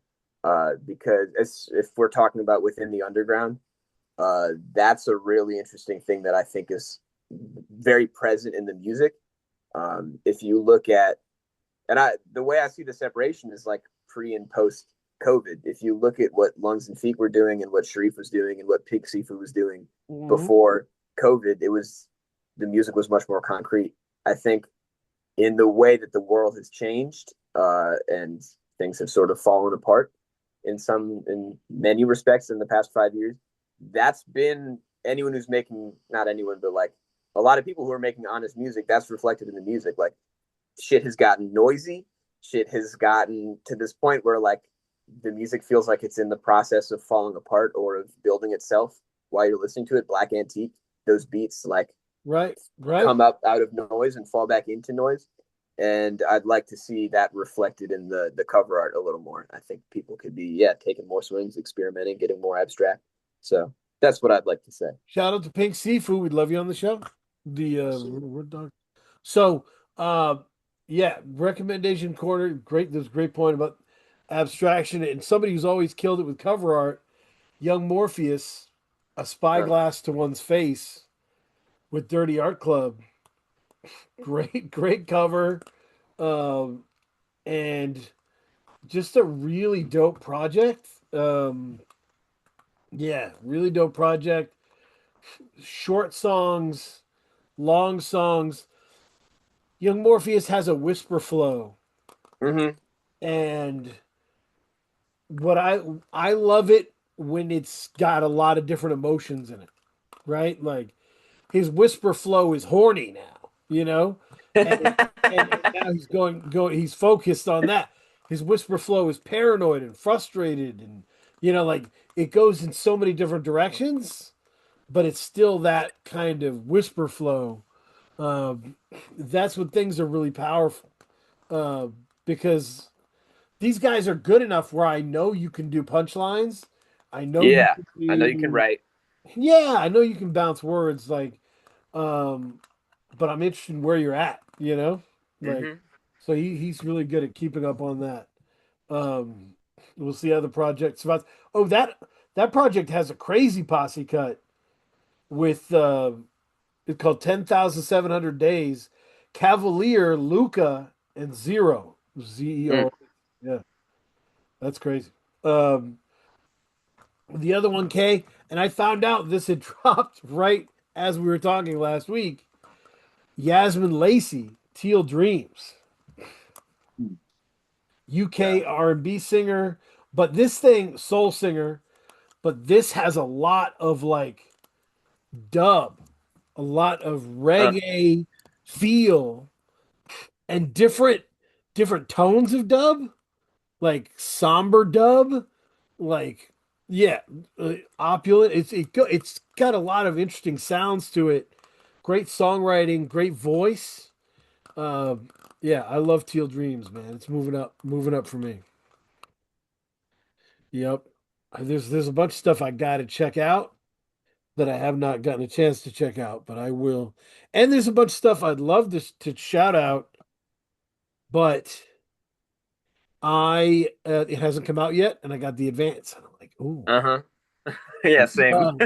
because if we're talking about within the underground, that's a really interesting thing that I think is very present in the music. If you look at, and the way I see the separation is like pre and post COVID. If you look at what Lungs and Feet were doing and what Sharif was doing and what Pig Sifu was doing Mhm. before COVID, the music was much more concrete. I think in the way that the world has changed, and things have sort of fallen apart in many respects in the past 5 years. That's been anyone who's making, not anyone, but like a lot of people who are making honest music. That's reflected in the music. Like shit has gotten noisy. Shit has gotten to this point where like the music feels like it's in the process of falling apart or of building itself while you're listening to it. Black Antique, those beats like Right. come up out of noise and fall back into noise. And I'd like to see that reflected in the cover art a little more. I think people could be taking more swings, experimenting, getting more abstract. So that's what I'd like to say. Shout out to Pink Seafood. We'd love you on the show. The Word Dog. So, uh, Yeah, recommendation corner. Great. There's a great point about abstraction and somebody who's always killed it with cover art. Young Morpheus, a spyglass to one's face with Dirty Art Club. Great, great cover, um, and just a really dope project. Yeah, really dope project. Short songs, long songs. Young Morpheus has a whisper flow, Mm-hmm. and what I love it when it's got a lot of different emotions in it, right? Like his whisper flow is horny now, you know, and and now he's he's focused on that. His whisper flow is paranoid and frustrated, and like it goes in so many different directions, but it's still that kind of whisper flow. Um, that's when things are really powerful, uh, because these guys are good enough where I know you can do punchlines. I know you Yeah, can I know you can do, write. yeah, I know you can bounce words like, um, but I'm interested in where you're at, like, Mm-hmm. so he's really good at keeping up on that. Um, we'll see other projects about. Oh, that project has a crazy posse cut with it's called 10,700 Days, Cavalier, Luca, and Zero. Mm. ZEO. Yeah, that's crazy. Um, the other one, K, and I found out this had dropped right as we were talking last week. Yasmin Lacey, Teal Dreams, Yeah. UK R&B singer, but this thing, soul singer, but this has a lot of like dub, a lot of Uh, reggae feel and different tones of dub, like somber dub, like yeah, opulent. It's got a lot of interesting sounds to it. Great songwriting, great voice. Yeah, I love Teal Dreams, man. It's moving up for me. Yep. There's a bunch of stuff I got to check out that I have not gotten a chance to check out, but I will. And there's a bunch of stuff I'd love to shout out, but it hasn't come out yet, and I got the advance, and I'm like, ooh. uh-huh. Yeah, same.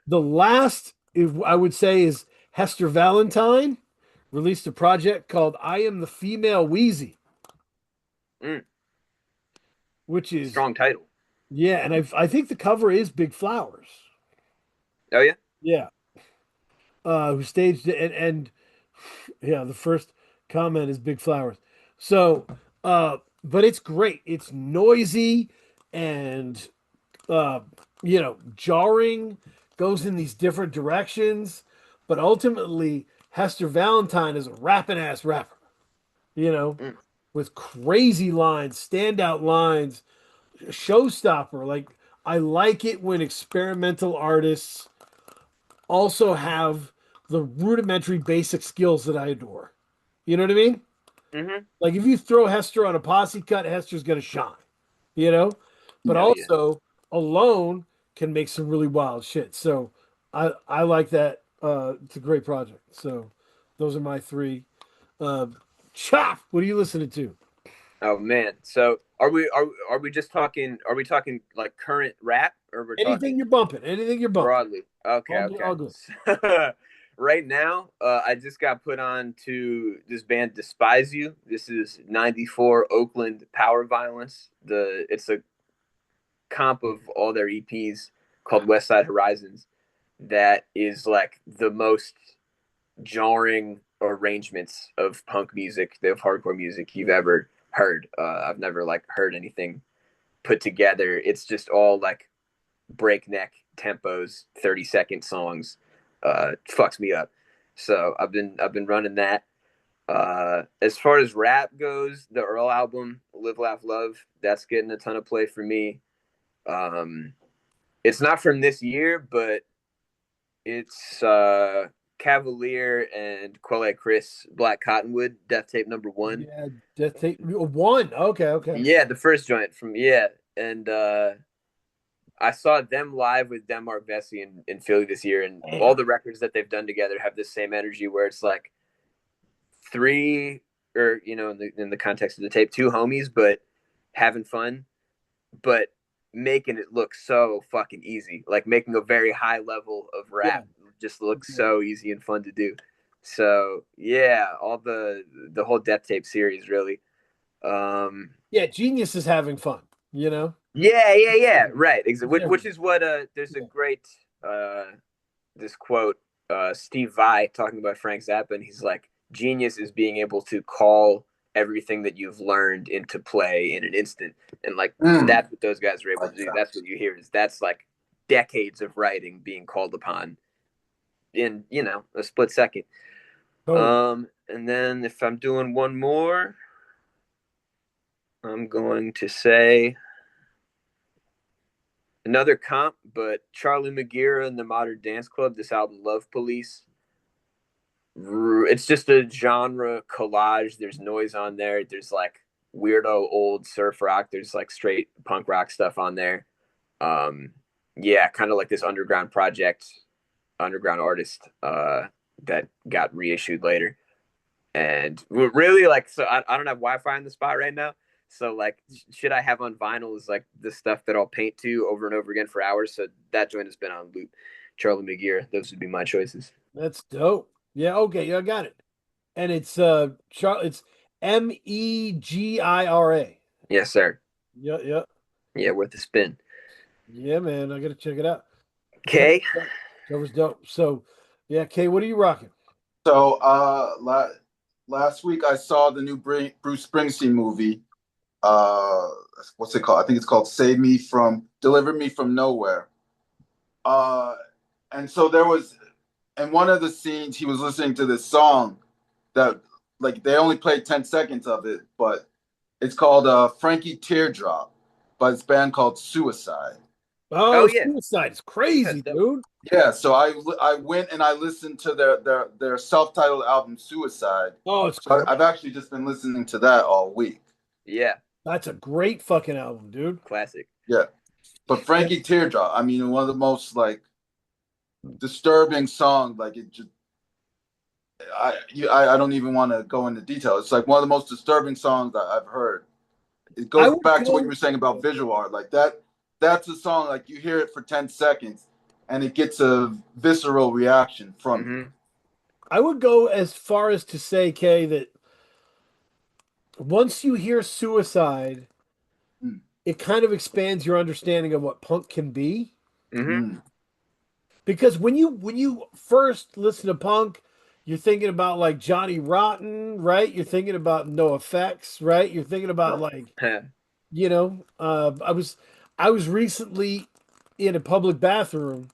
The last, if I would say, is Hester Valentine released a project called "I Am the Female Wheezy," Mm. which is Strong title. yeah, and I think the cover is Big Flowers. Oh yeah. Yeah, who staged it, and yeah, the first comment is Big Flowers. So, but it's great. It's noisy and uh, jarring, goes in these different directions, but ultimately Hester Valentine is a rapping ass rapper, you know, Mm. with crazy lines, standout lines, showstopper. Like I like it when experimental artists also have the rudimentary basic skills that I adore. You know what I mean? Mm-hmm. Like if you throw Hester on a posse cut, Hester's gonna shine, you know? But Oh yeah. also alone can make some really wild shit. So I like that. It's a great project. So those are my three. Chop, what are you listening to? Oh man. So are we just talking? Are we talking like current rap, or we're Anything talking you're bumping, anything you're bumping. broadly? Okay. All good, Okay. all good. Right now, I just got put on to this band Despise You. This is '94 Oakland Power Violence. It's a comp of all their EPs called West Side Horizons. That is like the most jarring arrangements of punk music, of hardcore music you've ever heard. I've never like heard anything put together. It's just all like breakneck tempos, 30-second songs. Fucks me up. So I've been running that. As far as rap goes, the Earl album, Live Laugh Love, that's getting a ton of play for me. Um, it's not from this year, but it's Cavalier and Quelle Chris Black Cottonwood Death Tape number one. Yeah, Death Tape one. Okay, okay. Yeah, the first joint from yeah, and I saw them live with Denmark Vesey in Philly this year, and all Damn. the records that they've done together have this same energy where it's like three, or in the context of the tape, two homies, but having fun, but making it look so fucking easy. Like making a very high level of rap just looks so easy and fun to do. So yeah, all the whole Death Tape series really. Yeah, Genius is having fun, you know? Yeah, right. Yeah. Which is what there's a great this quote, Steve Vai talking about Frank Zappa, and he's like, genius is being able to call everything that you've learned into play in an instant. And like that's what those guys are able to do. That's what you hear, is that's like decades of writing being called upon in, a split second. And then if I'm doing one more, I'm going to say another comp, but Charlie Magira and the Modern Dance Club, this album Love Police. It's just a genre collage. There's noise on there. There's like weirdo old surf rock. There's like straight punk rock stuff on there. Yeah, kind of like this underground project, underground artist that got reissued later. And really, like, so I don't have Wi-Fi on the spot right now. So like, should I have on vinyl is like the stuff that I'll paint to over and over again for hours. So that joint has been on loop. Charlie McGear. Those would be my choices. That's dope. Yeah, okay, yeah, I got it. And it's it's Megira. Yes, sir. Yeah. Yeah, worth a spin. Yeah, man, I gotta check it out. Okay. Cover's dope. So yeah, Kay, what are you rocking? So last week I saw the new Bruce Springsteen movie. What's it called? I think it's called Deliver Me from Nowhere. And so there was, in one of the scenes, he was listening to this song that, like, they only played 10 seconds of it, but it's called Frankie Teardrop by this band called Suicide. Oh yeah, Suicide is crazy, dude. Yeah, so I went and I listened to their self-titled album Suicide. Oh, it's so I've actually just been listening to that all week. Yeah. That's a great fucking album, dude. Classic. Yeah. But Frankie Teardrop, I mean, one of the most like disturbing songs, like it just I don't even want to go into detail. It's like one of the most disturbing songs that I've heard. It goes back to what you were saying about visual art. Like that's a song, like you hear it for 10 seconds and it gets a visceral reaction from you. I would go as far as to say, Kay, that once you hear Suicide, it kind of expands your understanding of what punk can be. Because when you first listen to punk, you're thinking about like Johnny Rotten, right? You're thinking about No Effects, right? You're thinking about like, I was recently in a public bathroom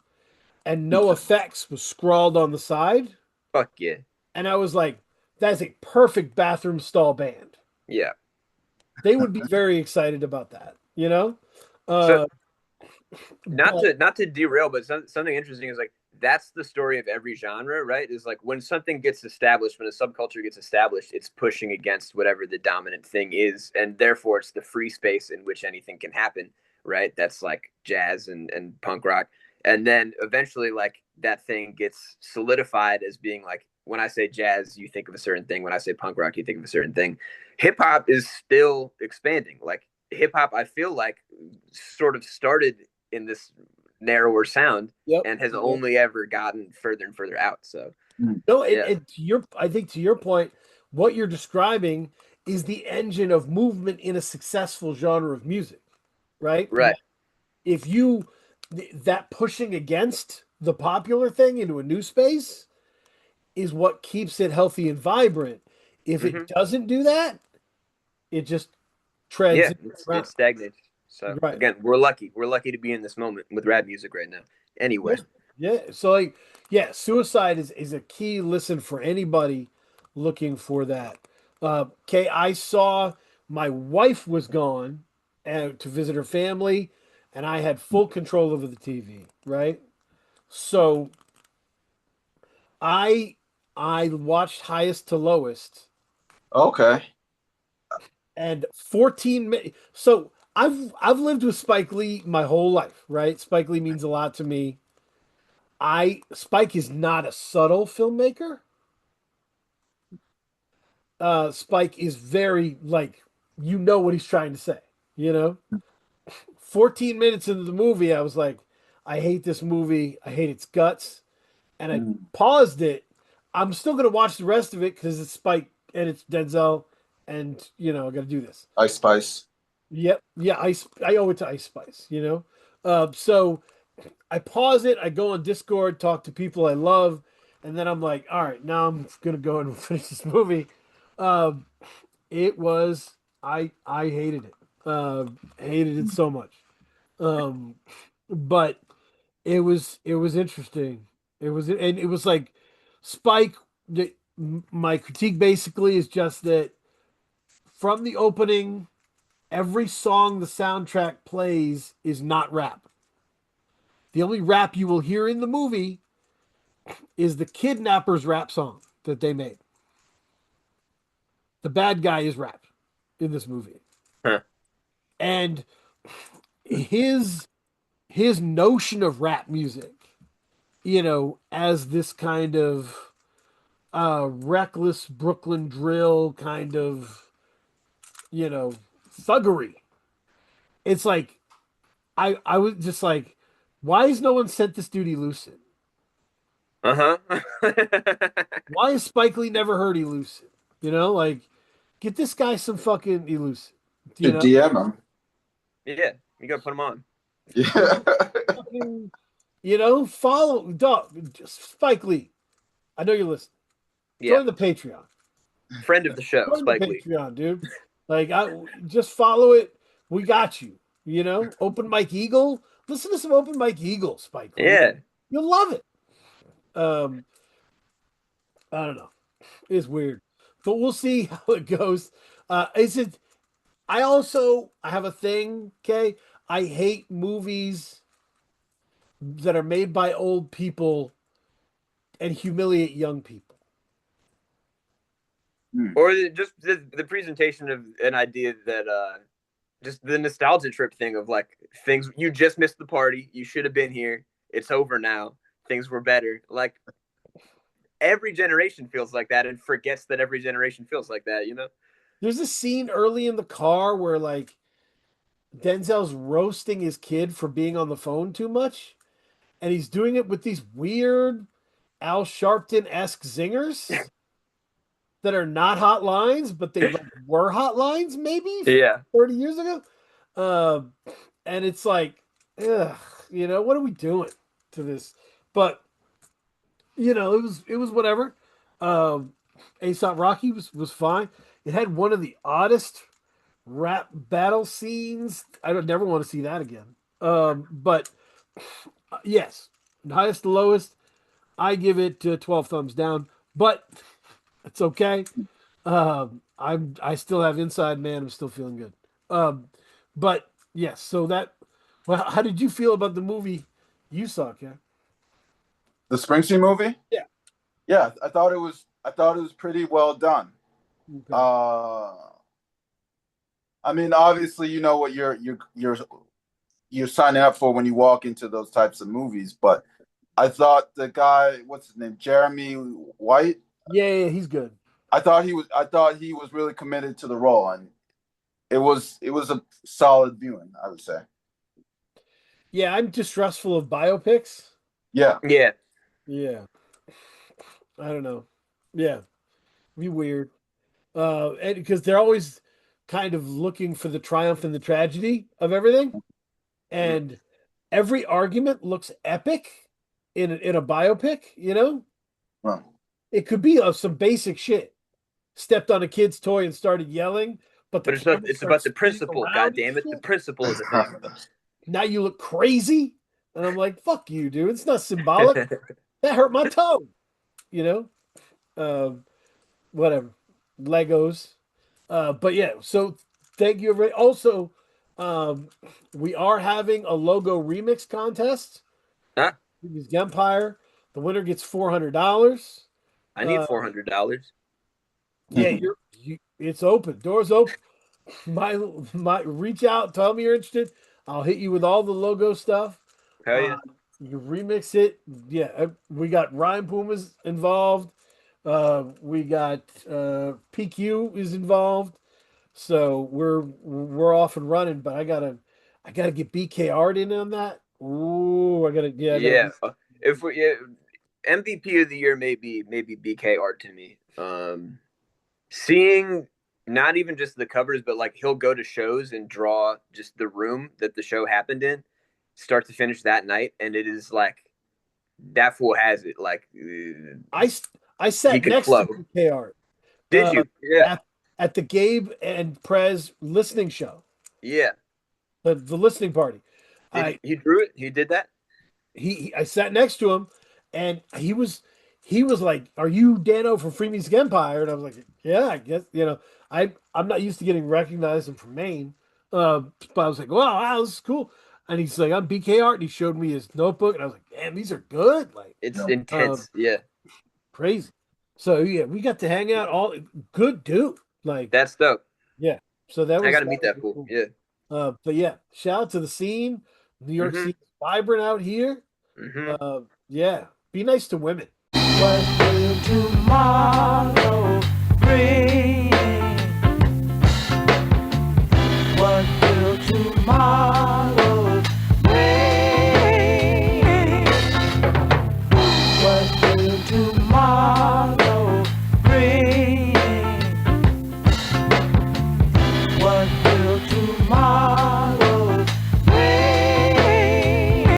and No Effects was scrawled on the side. Fuck yeah. And I was like, that's a perfect bathroom stall band. Yeah. They would be very excited about that, So, not to derail, but something interesting is like that's the story of every genre, right? Is like when something gets established, when a subculture gets established, it's pushing against whatever the dominant thing is, and therefore it's the free space in which anything can happen, right? That's like jazz and punk rock. And then eventually like that thing gets solidified as being like, when I say jazz, you think of a certain thing. When I say punk rock, you think of a certain thing. Hip hop is still expanding. Like hip hop, I feel like sort of started in this narrower sound and has only ever gotten further and further out. So no, I think to your point, what you're describing is the engine of movement in a successful genre of music, right? Right. If that pushing against the popular thing into a new space is what keeps it healthy and vibrant. If it doesn't do that, it just treads. It stagnates. So again, we're lucky. We're lucky to be in this moment with rap music right now. Anyway. Yeah. So like, Suicide is a key listen for anybody looking for that. Okay, I saw my wife was gone to visit her family, and I had full control over the TV, right? So I watched Highest to Lowest. Okay. And 14 minutes. So I've lived with Spike Lee my whole life, right? Spike Lee means a lot to me. Spike is not a subtle filmmaker. Spike is very like, you know what he's trying to say, you know? 14 minutes into the movie, I was like, I hate this movie. I hate its guts. And I paused it. I'm still going to watch the rest of it because it's Spike and it's Denzel. And, you know, I got to do this. Ice Spice. Yep. Yeah. I owe it to Ice Spice, you know? So I pause it. I go on Discord, talk to people I love. And then I'm like, all right, now I'm going to go and finish this movie. Um, it was, I hated it. Hated it so much. But it was interesting. It was like Spike. My critique basically is just that from the opening, every song the soundtrack plays is not rap. The only rap you will hear in the movie is the kidnappers rap song that they made. The bad guy is rap in this movie. Huh. And his notion of rap music, you know, as this kind of reckless Brooklyn drill kind of, you know, thuggery. It's like I was just like, why has no one sent this dude Elucid? Uh-huh. Why has Spike Lee never heard Elucid? You know, like, get this guy some fucking Elucid. You To know, DM him. Yeah, you gotta put him on. Yeah. fucking, you know, follow dog Spike Lee. I know you're listening. Yeah, Join the Patreon. friend of the show, Join Spike the Lee. Patreon, dude. Like, I just follow it. We got you. You know, Open Mike Eagle. Listen to some Open Mike Eagle, Spike Lee. Yeah, You'll love it. I don't know. It's weird, but we'll see how it goes. Is it? I have a thing. Okay, I hate movies that are made by old people and humiliate young people. or just the presentation of an idea that just the nostalgia trip thing of like things you just missed the party, you should have been here. It's over now. Things were better. Like every generation feels like that and forgets that every generation feels like that. You know? There's a scene early in the car where like Denzel's roasting his kid for being on the phone too much, and he's doing it with these weird Al Sharpton-esque zingers that are not hot lines, but they like were hot lines maybe Yeah. 30 years ago. And it's like, ugh, you know, what are we doing to this? But you know, it was whatever. ASAP Rocky was fine. It had one of the oddest rap battle scenes. I don't never want to see that again. But yes, highest to lowest, I give it 12 thumbs down, but it's okay. I still have Inside Man. I'm still feeling good. But yes, so that. Well, how did you feel about the movie you saw, Ken? The Springsteen movie? Yeah. Yeah, I thought it was pretty well done. Okay. I mean, obviously, you know what you're signing up for when you walk into those types of movies, but I thought the guy, what's his name, Jeremy White? Yeah, he's good. I thought he was really committed to the role, and it was a solid viewing, I would say. Yeah, I'm distrustful of biopics. Yeah. Yeah. Yeah. I don't know. Yeah. Be weird. And because they're always kind of looking for the triumph and the tragedy of everything. And every argument looks epic in a biopic, you know? Well, It could be of some basic shit. Stepped on a kid's toy and started yelling, but But camera it's about starts the spinning principle, around God and damn it. The shit. principle of the Now you look crazy. And I'm like, fuck you, dude. It's not symbolic. thing. That hurt my toe. You know? Whatever. Legos. But yeah, so thank you everybody. Also, we are having a logo remix contest. Huh? Empire. The winner gets $400. I need $400. Yeah, it's open. Doors open. My reach out, tell me you're interested. I'll hit you with all the logo stuff. Hell yeah. You remix it. Yeah, we got Ryan Pumas involved. We got PQ is involved, so we're off and running. But I gotta get BK Art in on that. Ooh, I gotta Yeah. If we MVP of the year, maybe BK Art to me. Seeing not even just the covers, but like he'll go to shows and draw just the room that the show happened in, start to finish that night, and it is like that fool has it. Like I sat could next flow. to BK Art. Did you? Yeah. At the Gabe and Prez listening show, Yeah. the listening party. He drew it. He did that. I sat next to him, and he was like, "Are you Dano from Free Music Empire?" And I was like, "Yeah, I guess." I'm not used to getting recognized. I'm from Maine, but I was like, "Wow, this is cool." And he's like, "I'm BK Art," and he showed me his notebook, and I was like, "Damn, these are good!" Like, it's intense. Yeah, crazy. So yeah, we got to hang out. All good dude. Like, that's dope. Yeah. So that was I got to meet that fool. cool. Yeah. But yeah, shout out to the scene. New York Mhm. City is vibrant out here. Yeah, be nice to women. What will tomorrow bring?